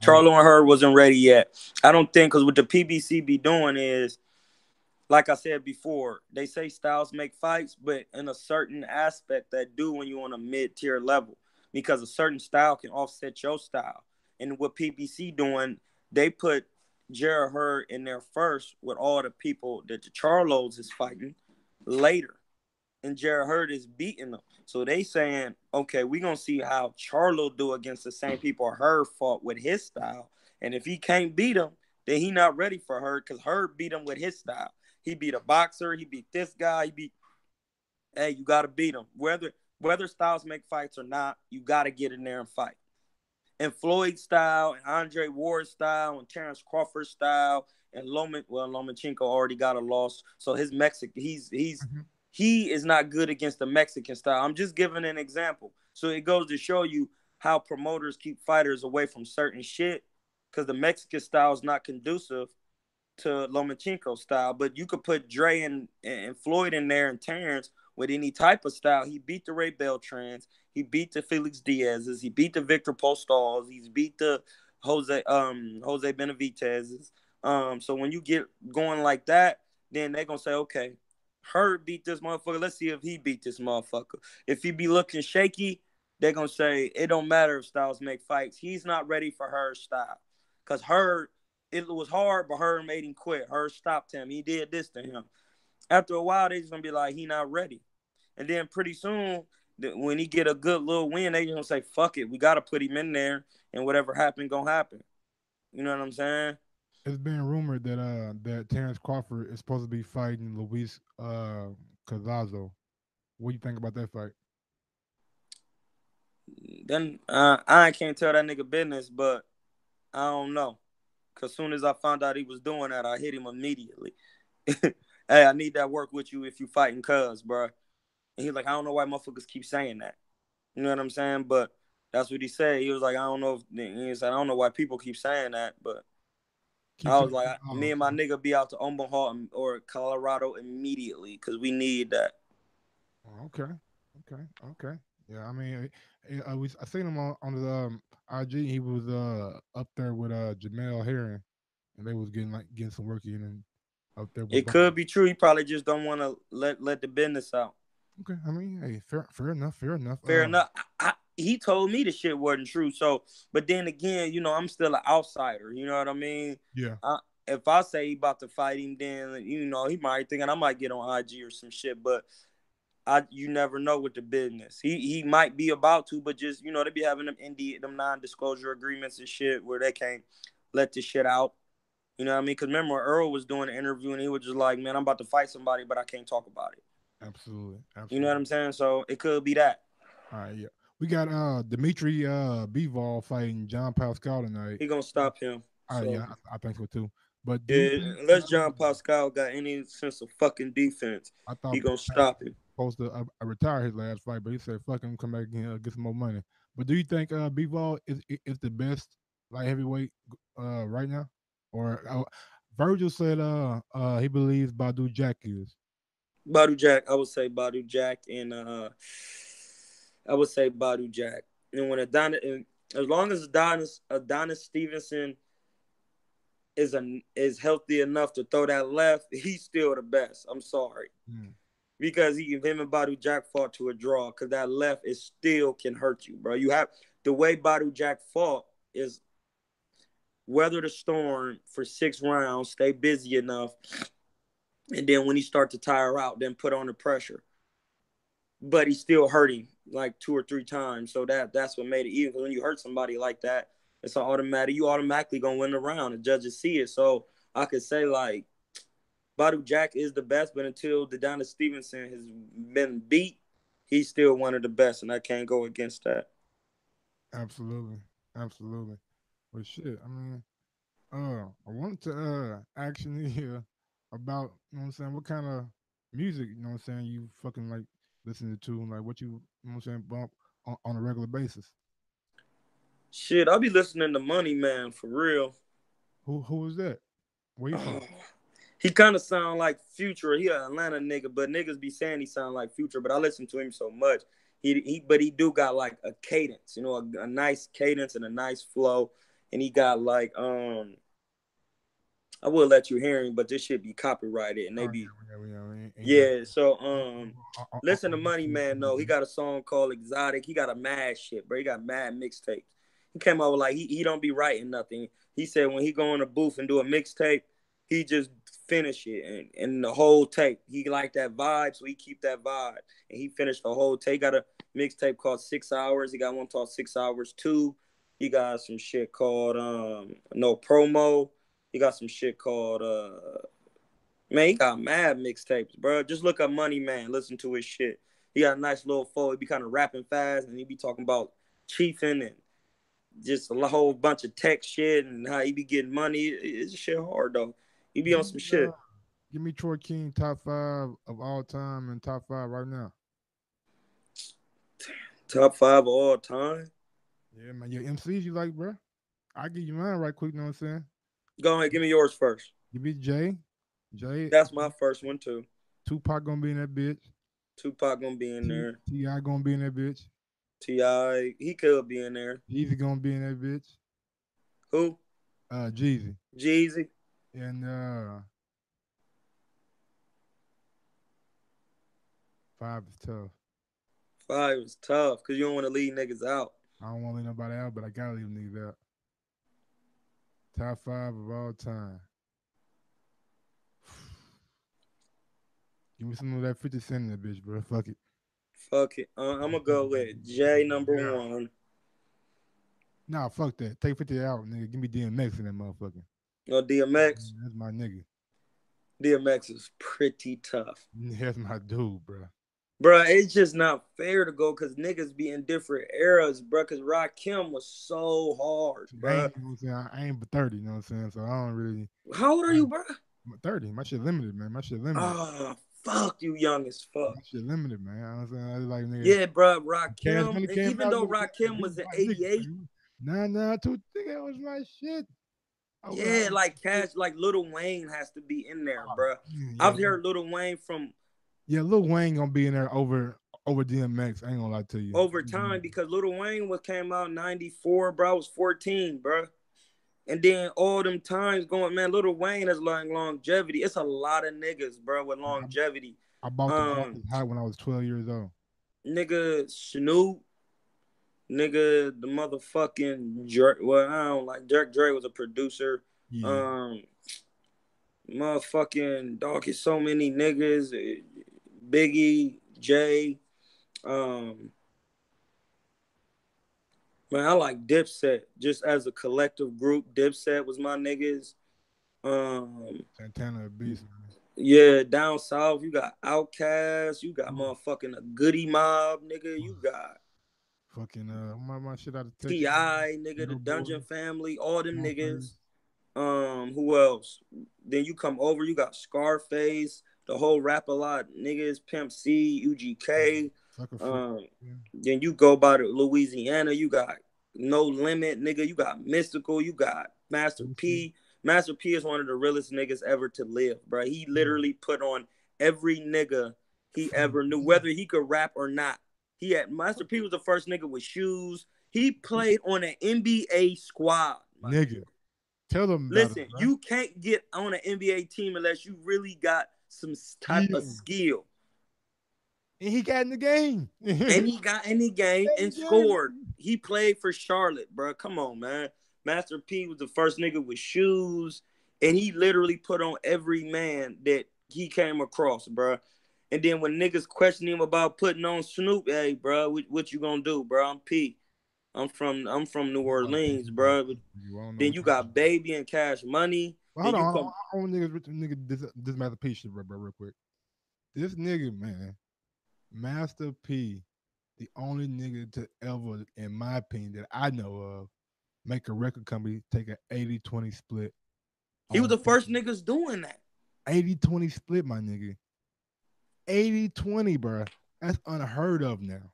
Charlo and Hurd wasn't ready yet. I don't think, because what the PBC be doing is, like I said before, they say styles make fights, but in a certain aspect that do when you're on a mid-tier level, because a certain style can offset your style. And what PBC doing, they put Jared Hurd in there first with all the people that the Charlos is fighting later. And Jared Hurd is beating them. So they saying, okay, we're going to see how Charlo do against the same people Hurd fought with his style. And if he can't beat him, then he not ready for Hurd, because Hurd beat him with his style. He beat a boxer. He beat this guy. Hey, you got to beat him. Whether styles make fights or not, you got to get in there and fight. And Floyd style, and Andre Ward style, and Terrence Crawford style, and Lomachenko already got a loss. So his he is not good against the Mexican style. I'm just giving an example. So it goes to show you how promoters keep fighters away from certain shit because the Mexican style is not conducive to Lomachenko style. But you could put Dre and Floyd in there and Terrence with any type of style. He beat the Ray Beltrans. He beat the Felix Diaz's. He beat the Victor Postals. He's beat the Jose Benavidez's. So when you get going like that, then they're going to say, okay, Hurd beat this motherfucker. Let's see if he beat this motherfucker. If he be looking shaky, they're going to say, it don't matter if styles make fights. He's not ready for Hurd's style. Because Hurd, it was hard, but Hurd made him quit. Hurd stopped him. He did this to him. After a while, they just going to be like, he not ready. And then pretty soon, when he get a good little win, they just going to say, fuck it. We got to put him in there, and whatever happened, going to happen. You know what I'm saying? It's been rumored that Terrence Crawford is supposed to be fighting Luis Cazazzo. What do you think about that fight? Then I can't tell that nigga business, but I don't know. Because as soon as I found out he was doing that, I hit him immediately. Hey, I need that work with you if you fighting cuz, bro. And he's like, I don't know why motherfuckers keep saying that. You know what I'm saying? But that's what he said. He was like, I don't know I don't know why people keep saying that, but I was like, me and my nigga be out to Omaha or Colorado immediately because we need that. Okay. Yeah, I mean, I seen him on the IG. He was up there with Jamel Herring, and they was getting some work in and up there. It could be true. He probably just don't want to let the business out. Okay, I mean, hey, fair enough. Fair enough. He told me the shit wasn't true. So, but then again, you know, I'm still an outsider. You know what I mean? Yeah. If I say he about to fight him, then you know he might thinking I might get on IG or some shit. But you never know with the business. He might be about to, but just, you know, they be having them non-disclosure agreements and shit where they can't let this shit out. You know what I mean? Because remember when Earl was doing an interview and he was just like, man, I'm about to fight somebody, but I can't talk about it. Absolutely. You know what I'm saying? So it could be that. All right, yeah. We got Dimitri Bivol fighting John Pascal tonight. He gonna stop him. Yeah, I think so too. But unless John Pascal got any sense of fucking defense, he gonna stop him. Supposed to retire his last fight, but he said, "Fuck him, come back and get some more money." But do you think Bivol is the best light heavyweight right now? Or Virgil said he believes Badu Jack is. Badu Jack, I would say Badu Jack, and I would say Badu Jack. And when as long as Adonis Stevenson is healthy enough to throw that left, he's still the best. I'm sorry. Because him and Badu Jack fought to a draw, because that left is still can hurt you, bro. You have the way Badu Jack fought is weather the storm for 6 rounds, stay busy enough, and then when he start to tire out, then put on the pressure. But he's still hurting like 2 or 3 times, so that's what made it even. Because when you hurt somebody like that, it's an automatic. You automatically gonna win the round. The judges see it, so I could say like Badu Jack is the best, but until Adonis Stevenson has been beat, he's still one of the best, and I can't go against that. Absolutely. Well, shit, I mean, I wanted to ask you here about, you know what I'm saying, what kind of music, you know what I'm saying, you fucking like listening to, like what you know what I'm saying, bump on a regular basis. Shit, I'll be listening to Money Man for real. Who is that? Where you from? He kind of sound like Future. He an Atlanta nigga, but niggas be saying he sound like Future. But I listen to him so much. But he do got like a cadence, you know, a nice cadence and a nice flow. And he got like I will let you hear him, but this shit be copyrighted and they be So listen to Money Man. No, he got a song called Exotic. He got a mad shit, bro. He got mad mixtapes. He came out with like he don't be writing nothing. He said when he go in the booth and do a mixtape, he just finish it and the whole tape. He like that vibe, so he keep that vibe. And he finished the whole tape. He got a mixtape called 6 Hours. He got one called 6 Hours 2. He got some shit called No Promo. He got some shit called man, he got mad mixtapes, bro. Just look up Money Man, listen to his shit. He got a nice little flow. He be kind of rapping fast, and he be talking about chiefing and just a whole bunch of tech shit and how he be getting money. It's just shit hard though. He be on some shit. Give me Troy King top 5 of all time and top 5 right now. Top 5 of all time? Yeah, man. Your MCs you like, bro? I'll give you mine right quick, you know what I'm saying? Go ahead, give me yours first. Give me Jay. That's my first one, too. Tupac gonna be in that bitch. Tupac gonna be in there. T.I. gonna be in that bitch. T.I., he could be in there. Jeezy gonna be in that bitch. Who? Jeezy. Jeezy. And 5 is tough. 5 is tough because you don't want to leave niggas out. I don't want to leave nobody out, but I gotta leave niggas out. Top 5 of all time. Give me some of that 50 Cent in that bitch, bro. Fuck it. Fuck it. I'm going to go with Jay number 1. Nah, fuck that. Take 50 out, nigga. Give me DMX in that motherfucker. Oh, DMX? That's my nigga. DMX is pretty tough. That's my dude, bro. Bro, it's just not fair to go because niggas be in different eras, bro, because Rakim was so hard, bro. I ain't but 30, you know what I'm saying? So I don't really. How old are you, bro? I'm 30. My shit limited, man. My shit limited. Oh, fuck, you young as fuck. My shit limited, man. You know what I'm saying? I like, nigga, yeah, bro, Rakim, even though Rakim was in 88. Nah, too thick. That was my shit. Yeah, like Cash, like Lil Wayne has to be in there, bro. Yeah, I've heard Lil Wayne from. Yeah, Lil Wayne gonna be in there over DMX. I ain't gonna lie to you. Over time, because Lil Wayne came out in 94, bro. I was 14, bro. And then all them times going, man, Lil Wayne has like longevity. It's a lot of niggas, bro, with longevity. I bought the hot when I was 12 years old. Nigga Snoop. Nigga, the motherfucking Drake. Well, I don't like Drake. Drake was a producer. Yeah. Motherfucking dog is so many niggas. Biggie, Jay. Man, I like Dipset. Just as a collective group, Dipset was my niggas. Santana Beast, man. Yeah, down south, you got Outkast. You got motherfucking a Goody Mob, nigga. You got fucking my shit out of Texas. T.I., nigga, the Dungeon Family, all them niggas. Who else? Then you come over, you got Scarface, the whole Rap-A-Lot niggas, Pimp C, UGK. Then you go by to Louisiana, you got No Limit, nigga. You got Mystical, you got Master P. Master P is one of the realest niggas ever to live, bro. He literally put on every nigga he ever knew, whether he could rap or not. Master P was the first nigga with shoes. He played on an NBA squad. Nigga. Tell them. Listen, you can't get on an NBA team unless you really got some type of skill. And he got in the game. And he got in the game and scored. He played for Charlotte, bro. Come on, man. Master P was the first nigga with shoes. And he literally put on every man that he came across, bro. And then when niggas question him about putting on Snoop, hey, bro, what you gonna do, bro? I'm P. I'm from New Orleans, bro. Then you got Baby and Cash Money. Well, hold on, nigga, this Master P shit, bro, real quick. This nigga, man, Master P, the only nigga to ever, in my opinion, that I know of, make a record company take an 80-20 split. He was the first niggas doing that. 80-20 split, my nigga. 80-20, bro. That's unheard of now.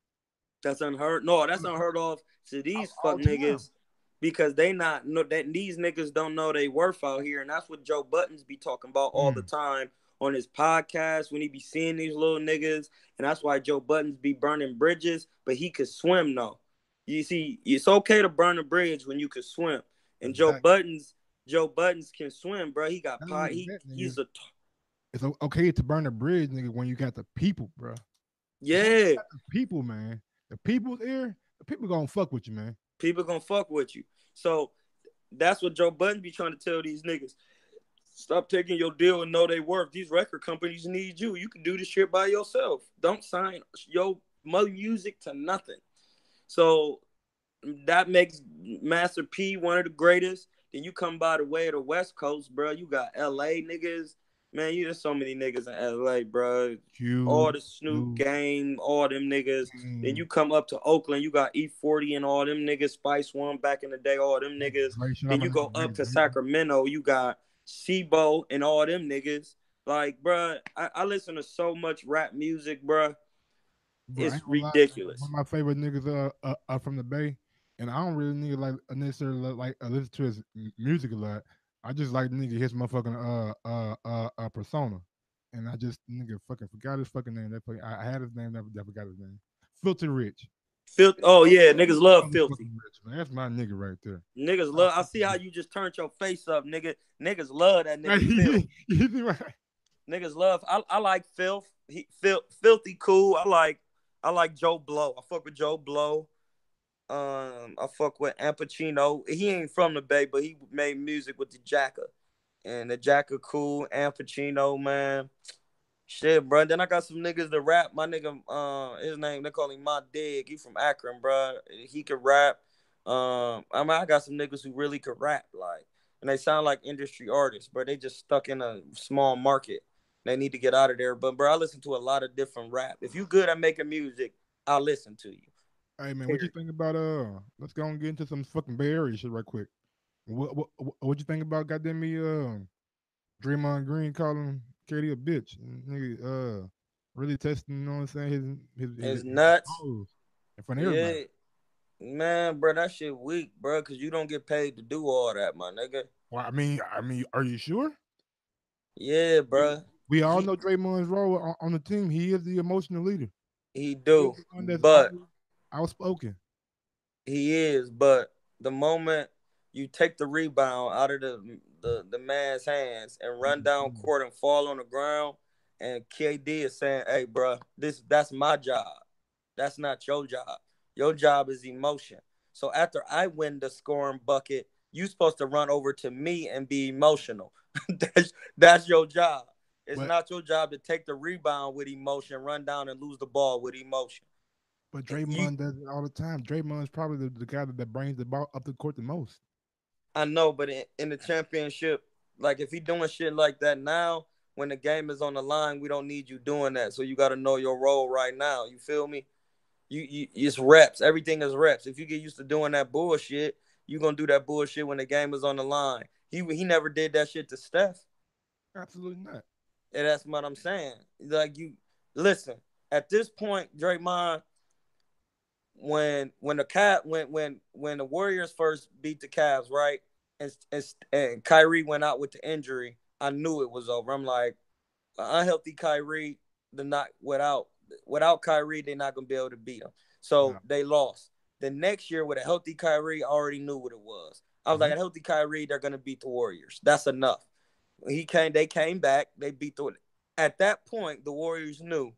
That's unheard. No, that's unheard of to these fuck niggas because these niggas don't know they worth out here, and that's what Joe Buttons be talking about all the time on his podcast when he be seeing these little niggas, and that's why Joe Buttons be burning bridges, but he could swim though. You see, it's okay to burn a bridge when you can swim, and Joe Buttons can swim, bro. He got he's a. It's okay to burn a bridge, nigga, when you got the people, bro. Yeah, the people, man. The people's ear, the people gonna fuck with you, man. People gonna fuck with you. So that's what Joe Budden be trying to tell these niggas. Stop taking your deal and know they worth. These record companies need you. You can do this shit by yourself. Don't sign your music to nothing. So that makes Master P one of the greatest. Then you come by the way of the West Coast, bro. You got LA niggas. Man, there's so many niggas in LA, bro. All the Snoop gang, all them niggas. Then you come up to Oakland, you got E40 and all them niggas. Spice One back in the day, all them niggas. Then you go up to Sacramento, you got Sibo and all them niggas. Like, bruh, I listen to so much rap music, bruh. Bro, I It's ain't gonna lie. ridiculous. One of my favorite niggas are from the Bay, and I don't really need like necessarily like listen to his music a lot. I just like nigga his motherfucking persona, and I just nigga fucking forgot his fucking name. I had his name, never forgot his name. Filthy Rich. Oh yeah, niggas love Filthy. Rich, man. That's my nigga right there. Niggas love. I see how you just turned your face up, nigga. Niggas love that nigga. Filth. Niggas love. I like Filth. Filthy cool. I like Joe Blow. I fuck with Joe Blow. I fuck with Ampachino. He ain't from the Bay, but he made music with the Jacka. And the Jacka cool. Ampachino, man. Shit, bro. Then I got some niggas that rap. My nigga, his name, they call him My Dig. He from Akron, bro. He can rap. I got some niggas who really could rap, like, and they sound like industry artists, but they just stuck in a small market. They need to get out of there. But bro, I listen to a lot of different rap. If you good at making music, I'll listen to you. Hey man, what you think about let's go and get into some fucking Bay Area shit right quick. What you think about goddamn me Draymond Green calling KD a bitch? Nigga really testing, you know what I'm saying, his nuts in front of everybody. Man, bro, that shit weak, bro, because you don't get paid to do all that, my nigga. Well, I mean, are you sure? Yeah, bro. We all know Draymond's role on the team. He is the emotional leader. He do, but outspoken. He is, but the moment you take the rebound out of the man's hands and run down court and fall on the ground, and KD is saying, "Hey, bro, that's my job. That's not your job. Your job is emotion. So after I win the scoring bucket, you supposed to run over to me and be emotional. that's your job. It's not your job to take the rebound with emotion, run down and lose the ball with emotion." But Draymond does it all the time. Draymond's probably the guy that brings the ball up the court the most. I know, but in the championship, like if he doing shit like that now, when the game is on the line, we don't need you doing that. So you got to know your role right now. You feel me? You it's reps. Everything is reps. If you get used to doing that bullshit, you gonna do that bullshit when the game is on the line. He never did that shit to Steph. Absolutely not. And that's what I'm saying. Like, you listen, at this point, Draymond, when the Warriors first beat the Cavs, right, and Kyrie went out with the injury, I knew it was over. I'm like, unhealthy Kyrie, without Kyrie, they're not gonna be able to beat him. So they lost. The next year with a healthy Kyrie, I already knew what it was. I was like, a healthy Kyrie, they're gonna beat the Warriors. That's enough. They came back, they beat the. At that point, the Warriors knew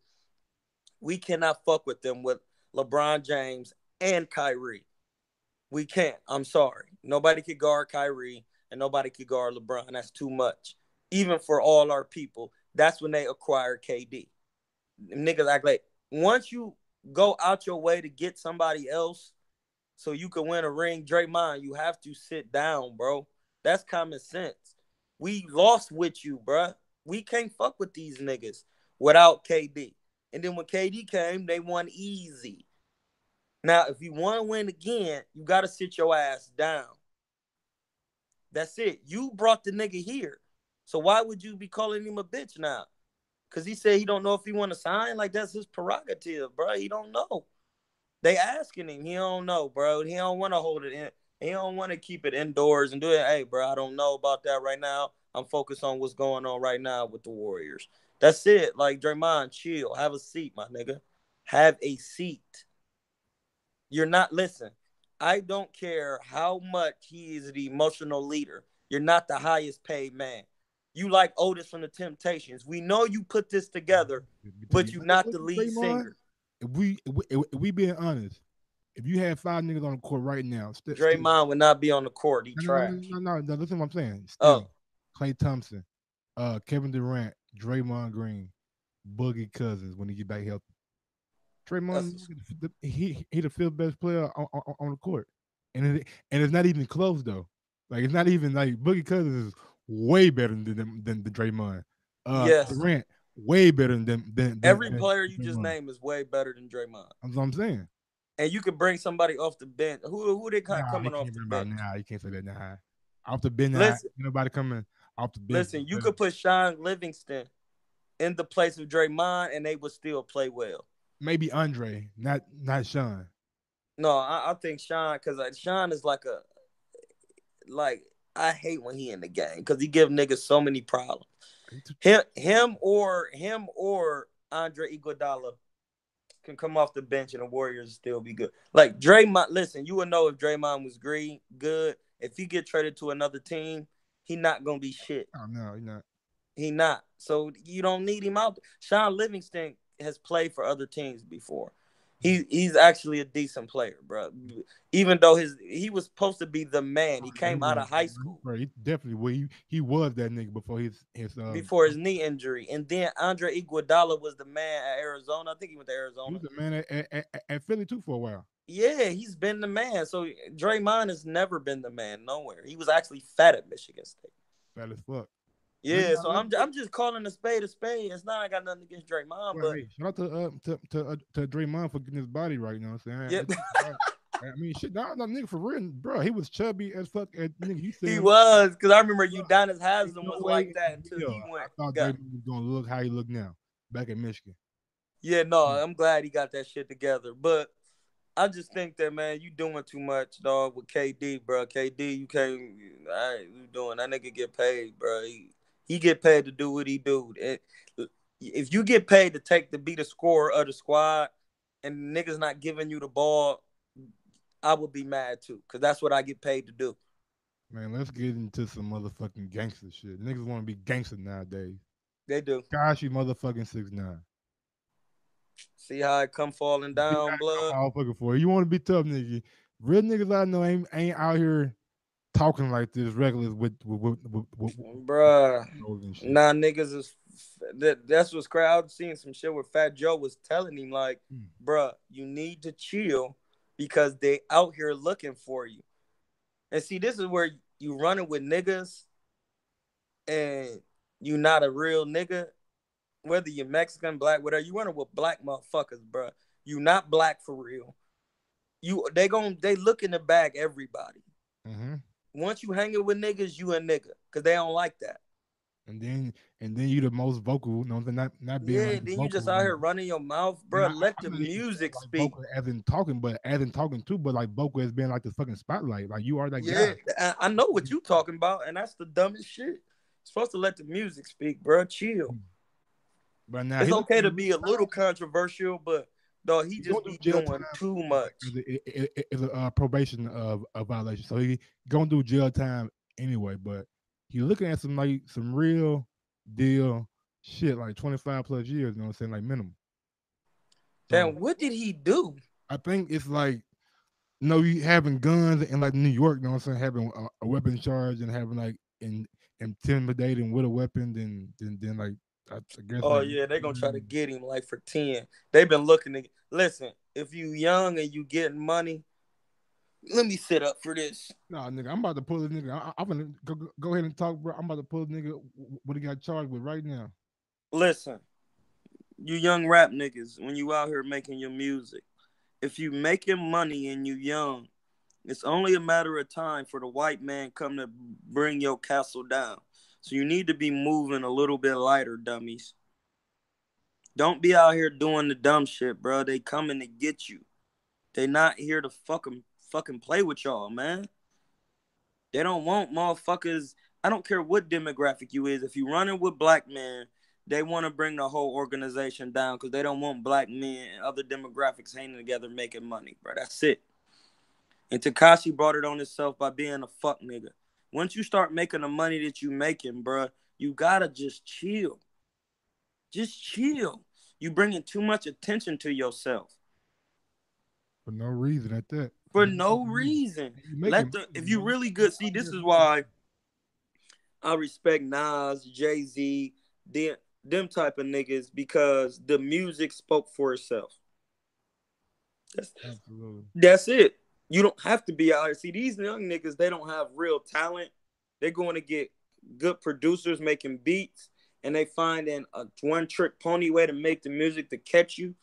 we cannot fuck with them with LeBron James and Kyrie. We can't. I'm sorry. Nobody could guard Kyrie and nobody could guard LeBron. That's too much. Even for all our people, that's when they acquired KD. Niggas act like once you go out your way to get somebody else so you can win a ring, Draymond, you have to sit down, bro. That's common sense. We lost with you, bro. We can't fuck with these niggas without KD. And then when KD came, they won easy. Now, if you want to win again, you got to sit your ass down. That's it. You brought the nigga here. So why would you be calling him a bitch now? Because he said he don't know if he want to sign. Like, that's his prerogative, bro. He don't know. They asking him. He don't know, bro. He don't want to hold it in. He don't want to keep it indoors and do it. Hey, bro, I don't know about that right now. I'm focused on what's going on right now with the Warriors. That's it. Like, Draymond, chill. Have a seat, my nigga. Have a seat. You're not, listen, I don't care how much he is the emotional leader. You're not the highest paid man. You like Otis from the Temptations. We know you put this together, but you're not the lead singer. If we being honest, if you had 5 niggas on the court right now, Draymond would not be on the court. He trash. No, listen what I'm saying. Still, Klay Thompson, Kevin Durant, Draymond Green, Boogie Cousins when he get back healthy. Draymond, he the 5th best player on the court, and it's not even close though. Like, it's not even like Boogie Cousins is way better than the Draymond. Yes, Durant way better than every player you just named is way better than Draymond. That's what I'm saying. And you could bring somebody off the bench. Who they coming off the bench? Nah, you can't say that. Nah, off the bench. Nobody coming off the bench. Listen, you could put Sean Livingston in the place of Draymond, and they would still play well. Maybe Andre, not Sean. No, I think Sean, because Sean is like I hate when he in the game because he give niggas so many problems. Him or Andre Iguodala can come off the bench and the Warriors still be good. Like Draymond, listen, you would know if Draymond was good. If he get traded to another team, he not gonna be shit. Oh no, he's not. He not. So you don't need him out. Sean Livingston has played for other teams before. He's actually a decent player, bro. Even though he was supposed to be the man. He came out of high school. Bro, he definitely he was that nigga before before his knee injury. And then Andre Iguodala was the man at Arizona. I think he went to Arizona. He was the man at Philly too for a while. Yeah, he's been the man. So Draymond has never been the man nowhere. He was actually fat at Michigan State. Fat as fuck. Yeah, so I'm just calling a spade a spade. It's not I got nothing against Draymond, but hey, shout out to Draymond for getting his body right. You know what I'm saying? Yep. I mean, shit, no nigga for real, bro. He was chubby as fuck. Nigga, he was, because I remember Udonis Haslam was like that until he went. I thought Draymond was gonna look how he looked now back in Michigan. Yeah, no, I'm glad he got that shit together, but I just think that, man, you doing too much, dog, with KD, bro. KD, you can't. All right, you doing that nigga get paid, bro. He get paid to do what he do. If you get paid to be the scorer of the squad and niggas not giving you the ball, I would be mad too, because that's what I get paid to do. Man, let's get into some motherfucking gangster shit. Niggas want to be gangster nowadays. They do. Gosh, you motherfucking 6'9". See how it come falling down, blood? All fucking for you want to be tough, nigga. Real niggas I know ain't out here talking like this regular with bruh. Nah, niggas is that's what's crazy. I was seeing some shit where Fat Joe was telling him like, bruh, you need to chill because they out here looking for you. And see, this is where you running with niggas and you not a real nigga. Whether you're Mexican, black, whatever, you running with black motherfuckers, bruh. You not black for real. They look in the bag everybody. Mm-hmm. Once you hanging with niggas, you a nigga, cause they don't like that. And then you the most vocal, not being. Yeah, like then vocal, you just out here running your mouth, bro. Let the music like speak. Vocal as in talking too, but like vocal as being like the fucking spotlight. Like you are that guy. Yeah, I know what you talking about, and that's the dumbest shit. You're supposed to let the music speak, bro. Chill. But now it's okay to be a little controversial, but dog, he just be doing too much. It's a probation of a violation, so he gonna do jail time anyway. But he looking at some real deal shit, like 25 plus years. You know what I'm saying, like minimum. Damn, what did he do? I think it's like, you having guns in like New York. You know what I'm saying, having a weapon charge and having like intimidating with a weapon. Then like. I guess yeah, they're gonna try to get him like for 10. They've been looking to listen. If you young and you getting money, let me sit up for this. Nah, nigga, I'm about to pull this nigga. I'm gonna go ahead and talk, bro. I'm about to pull this nigga what he got charged with right now. Listen, you young rap niggas, when you out here making your music, if you making money and you young, it's only a matter of time for the white man come to bring your castle down. So you need to be moving a little bit lighter, dummies. Don't be out here doing the dumb shit, bro. They coming to get you. They not here to fucking play with y'all, man. They don't want motherfuckers. I don't care what demographic you is. If you running with black men, they want to bring the whole organization down because they don't want black men and other demographics hanging together making money, bro. That's it. And Tekashi brought it on himself by being a fuck nigga. Once you start making the money that you making, bruh, you gotta just chill. Just chill. You bringing too much attention to yourself. For no reason at that. For no reason. If you really good, see, this is why I respect Nas, Jay-Z, them type of niggas, because the music spoke for itself. That's it. You don't have to be out here. See, these young niggas, they don't have real talent. They're going to get good producers making beats, and they finding a one-trick pony way to make the music to catch you.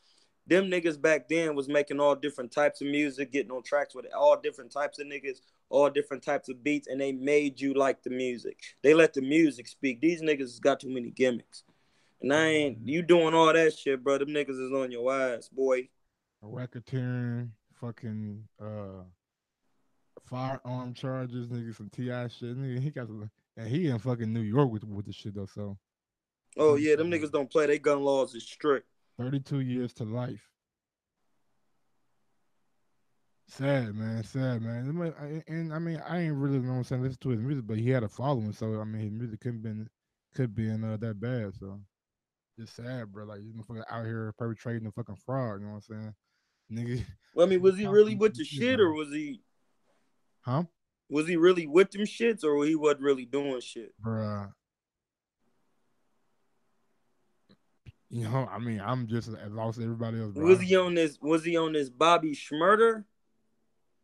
Them niggas back then was making all different types of music, getting on tracks with all different types of niggas, all different types of beats, and they made you like the music. They let the music speak. These niggas got too many gimmicks. And you doing all that shit, bro. Them niggas is on your ass, boy. Racketeering, fucking firearm charges, nigga, some TI shit. Nigga, he got some, and he in fucking New York with the shit though. So. Oh yeah, them niggas don't play. They gun laws is strict. 32 years to life. Sad, man. Sad, man. And I mean, I ain't really, you know what I'm saying, listen to his music, but he had a following, so I mean, his music could be that bad. So it's sad, bro. Like, you motherfucker out here perpetrating a fucking fraud. You know what I'm saying, nigga? Well, I mean, was he really with the shit, or was he? Huh? Was he really with them shits, or he wasn't really doing shit? Bruh. You know, I mean, I'm just as lost as everybody else. Bro. Was he on this Bobby Schmurder?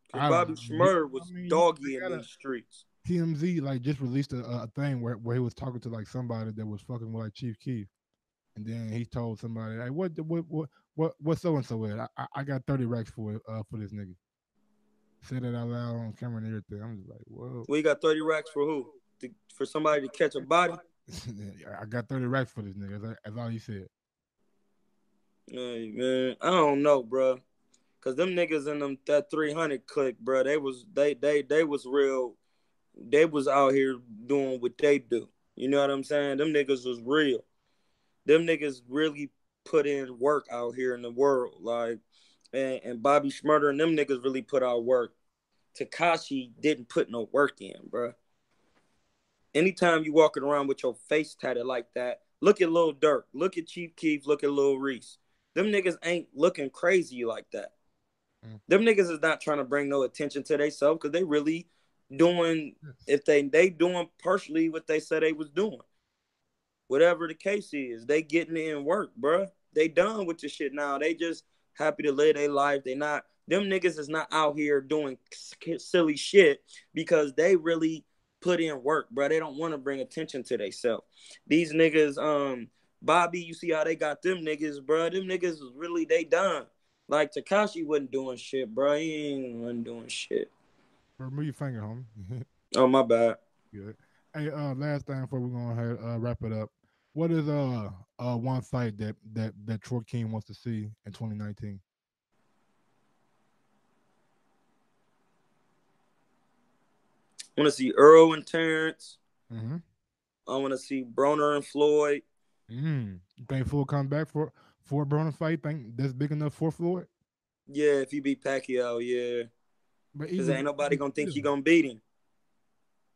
Because Bobby Schmurder was doggy in these streets. TMZ like just released a thing where he was talking to like somebody that was fucking with like Chief Keef, and then he told somebody, "Hey, what so and so is? I got 30 racks for this nigga." Said it out loud on camera and everything. I'm just like, whoa. We got 30 racks for who? For somebody to catch a body? I got 30 racks for this nigga. That's all he said. Hey, man, I don't know, bro. Cause them niggas in that 300 clique, bro, they was real. They was out here doing what they do. You know what I'm saying? Them niggas was real. Them niggas really put in work out here in the world. Like, and Bobby Schmurder and them niggas really put out work. Tekashi didn't put no work in, bro. Anytime you walking around with your face tatted like that, look at Lil Durk, look at Chief Keef, look at Lil Reese. Them niggas ain't looking crazy like that. Them niggas is not trying to bring no attention to themselves because they really doing, if they doing partially what they said they was doing. Whatever the case is, they getting in work, bro. They done with the shit now. They just happy to live their life. They not, them niggas is not out here doing silly shit because they really put in work, bro. They don't want to bring attention to themselves. These niggas, Bobby, you see how they got them niggas, bro. Them niggas is really, they done. Like, Tekashi wasn't doing shit, bro. He wasn't doing shit. Move your finger, homie. Oh, my bad. Good. Hey, last thing before we're gonna wrap it up. What is one fight that Troy King wants to see in 2019? I want to see Earl and Terrence. Mm-hmm. I want to see Broner and Floyd. You think Floyd come back for a Broner fight? Think that's big enough for Floyd? Yeah, if he beat Pacquiao, yeah. Because ain't nobody going to think he going to beat him.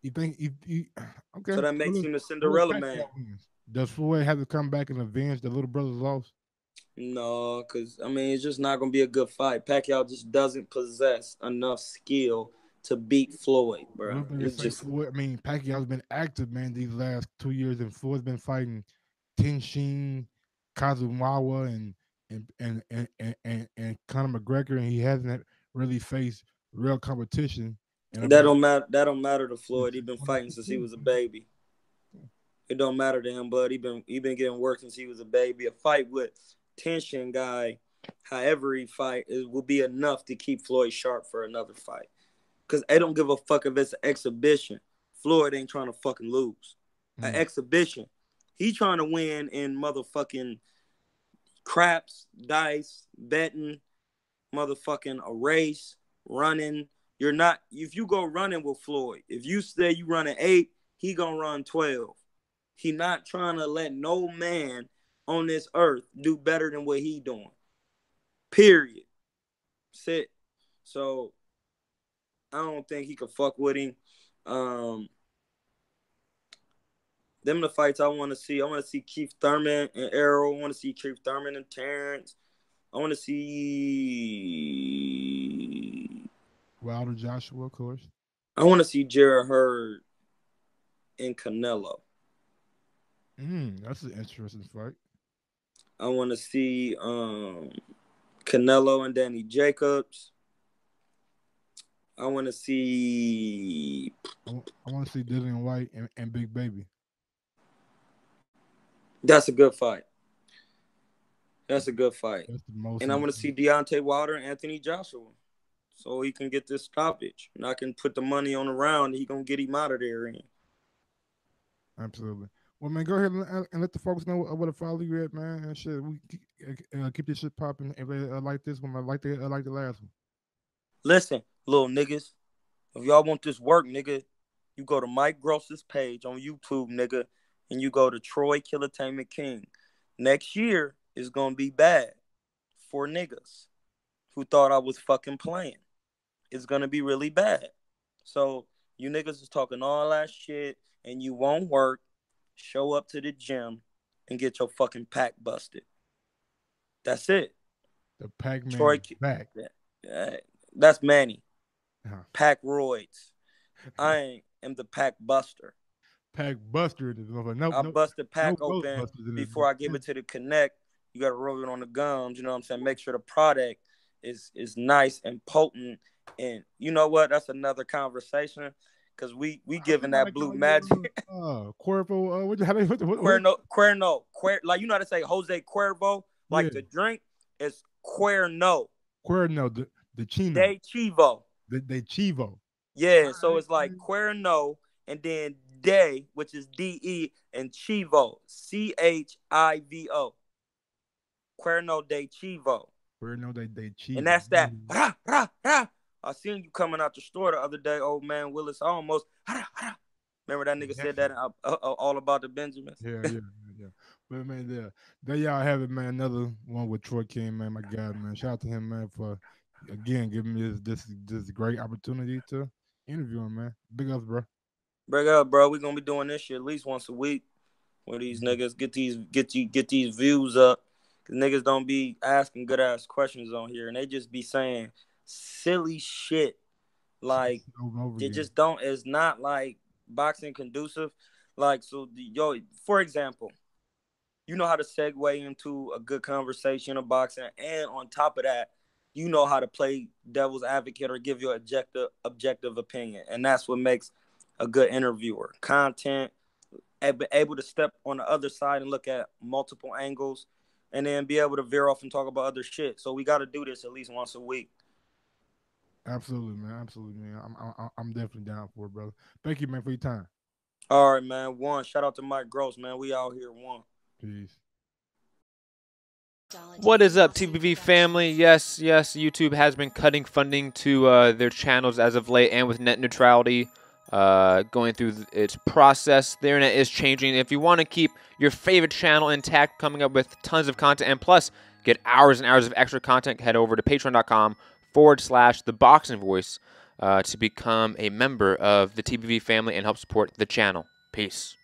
You think he okay. So that makes him the Cinderella man. Does Floyd have to come back and avenge the little brother's loss? No, because, I mean, it's just not going to be a good fight. Pacquiao just doesn't possess enough skill to beat Floyd, bro. Floyd, I mean, Pacquiao's been active, man, these last 2 years, and Floyd's been fighting Tenshin, Kazumawa, and Conor McGregor, and he hasn't really faced real competition. And that don't matter. That don't matter to Floyd. He been fighting since he was a baby. It don't matter to him, bud. He been getting work since he was a baby. A fight with Tenshin guy, however he fight, it will be enough to keep Floyd sharp for another fight. Because they don't give a fuck if it's an exhibition. Floyd ain't trying to fucking lose. An exhibition. He trying to win in motherfucking craps, dice, betting, motherfucking a race, running. You're not, if you go running with Floyd, if you say you running 8, he gonna run 12. He not trying to let no man on this earth do better than what he doing. Period. Sit. So I don't think he could fuck with him. Them the fights I want to see. I want to see Keith Thurman and Errol. I want to see Keith Thurman and Terrence. I want to see Wilder Joshua, of course. I want to see Jared Hurd and Canelo. That's an interesting fight. I want to see Canelo and Danny Jacobs. I want to see Dillian White and Big Baby. That's a good fight. That's a good fight. That's the most. And I want to see Deontay Wilder and Anthony Joshua. so he can get this stoppage. And I can put the money on the round. He gonna get him out of there. Absolutely. Well, man, go ahead and let the folks know where to follow you at, man. And shit, we keep this shit popping. If they like this one, I like the last one. Listen, little niggas, if y'all want this work, nigga, you go to Mike Gross's page on YouTube, nigga, and you go to Troy Killertainment King. Next year is gonna be bad for niggas who thought I was fucking playing. It's gonna be really bad. So you niggas is talking all that shit and you won't work. Show up to the gym and get your fucking pack busted. That's it. The Pac-Man Troy back. That's Manny. Uh-huh. Pack roids. I am the pack buster. Pack buster. I bust the pack open before I give it to the connect. You got to roll it on the gums. You know what I'm saying? Make sure the product is nice and potent. And you know what? That's another conversation because we giving that blue magic. Cuervo. Cuerno. Like you know how to say Jose Cuervo. Like the drink is Cuerno. Cuerno. The Chino. De Chivo. De Chivo. Yeah. So it's like Cuerno and then De, which is DE, and Chivo, CHIVO. Cuerno de Chivo. Cuerno de Chivo. And that's that. Rah, rah, rah. I seen you coming out the store the other day, old man Willis. I almost. Rah, rah. Remember that nigga said that all about the Benjamins? Yeah. But man, there y'all have it, man. Another one with Troy King, man. My God, man. Shout out to him, man, for again giving me this great opportunity to interview him, man. Big ups, bro. Bring up, bro. We gonna be doing this shit at least once a week. Where these niggas get these views up. Cause niggas don't be asking good ass questions on here, and they just be saying silly shit. Like they just don't. It's not like boxing conducive. Like so, for example, you know how to segue into a good conversation of boxing, and on top of that, you know how to play devil's advocate or give your objective opinion, and that's what makes a good interviewer. Content, able to step on the other side and look at multiple angles, and then be able to veer off and talk about other shit. So we got to do this at least once a week. Absolutely, man. Absolutely, man. I'm definitely down for it, brother. Thank you, man, for your time. All right, man. Shout out to Mike Gross, man. We out here. Peace. What is up, TBV family? Yes, YouTube has been cutting funding to their channels as of late, and with net neutrality going through its process, the internet is changing. If you want to keep your favorite channel intact, coming up with tons of content, and plus get hours and hours of extra content, head over to patreon.com/ThaBoxingvoice to become a member of the TBV family and help support the channel. Peace.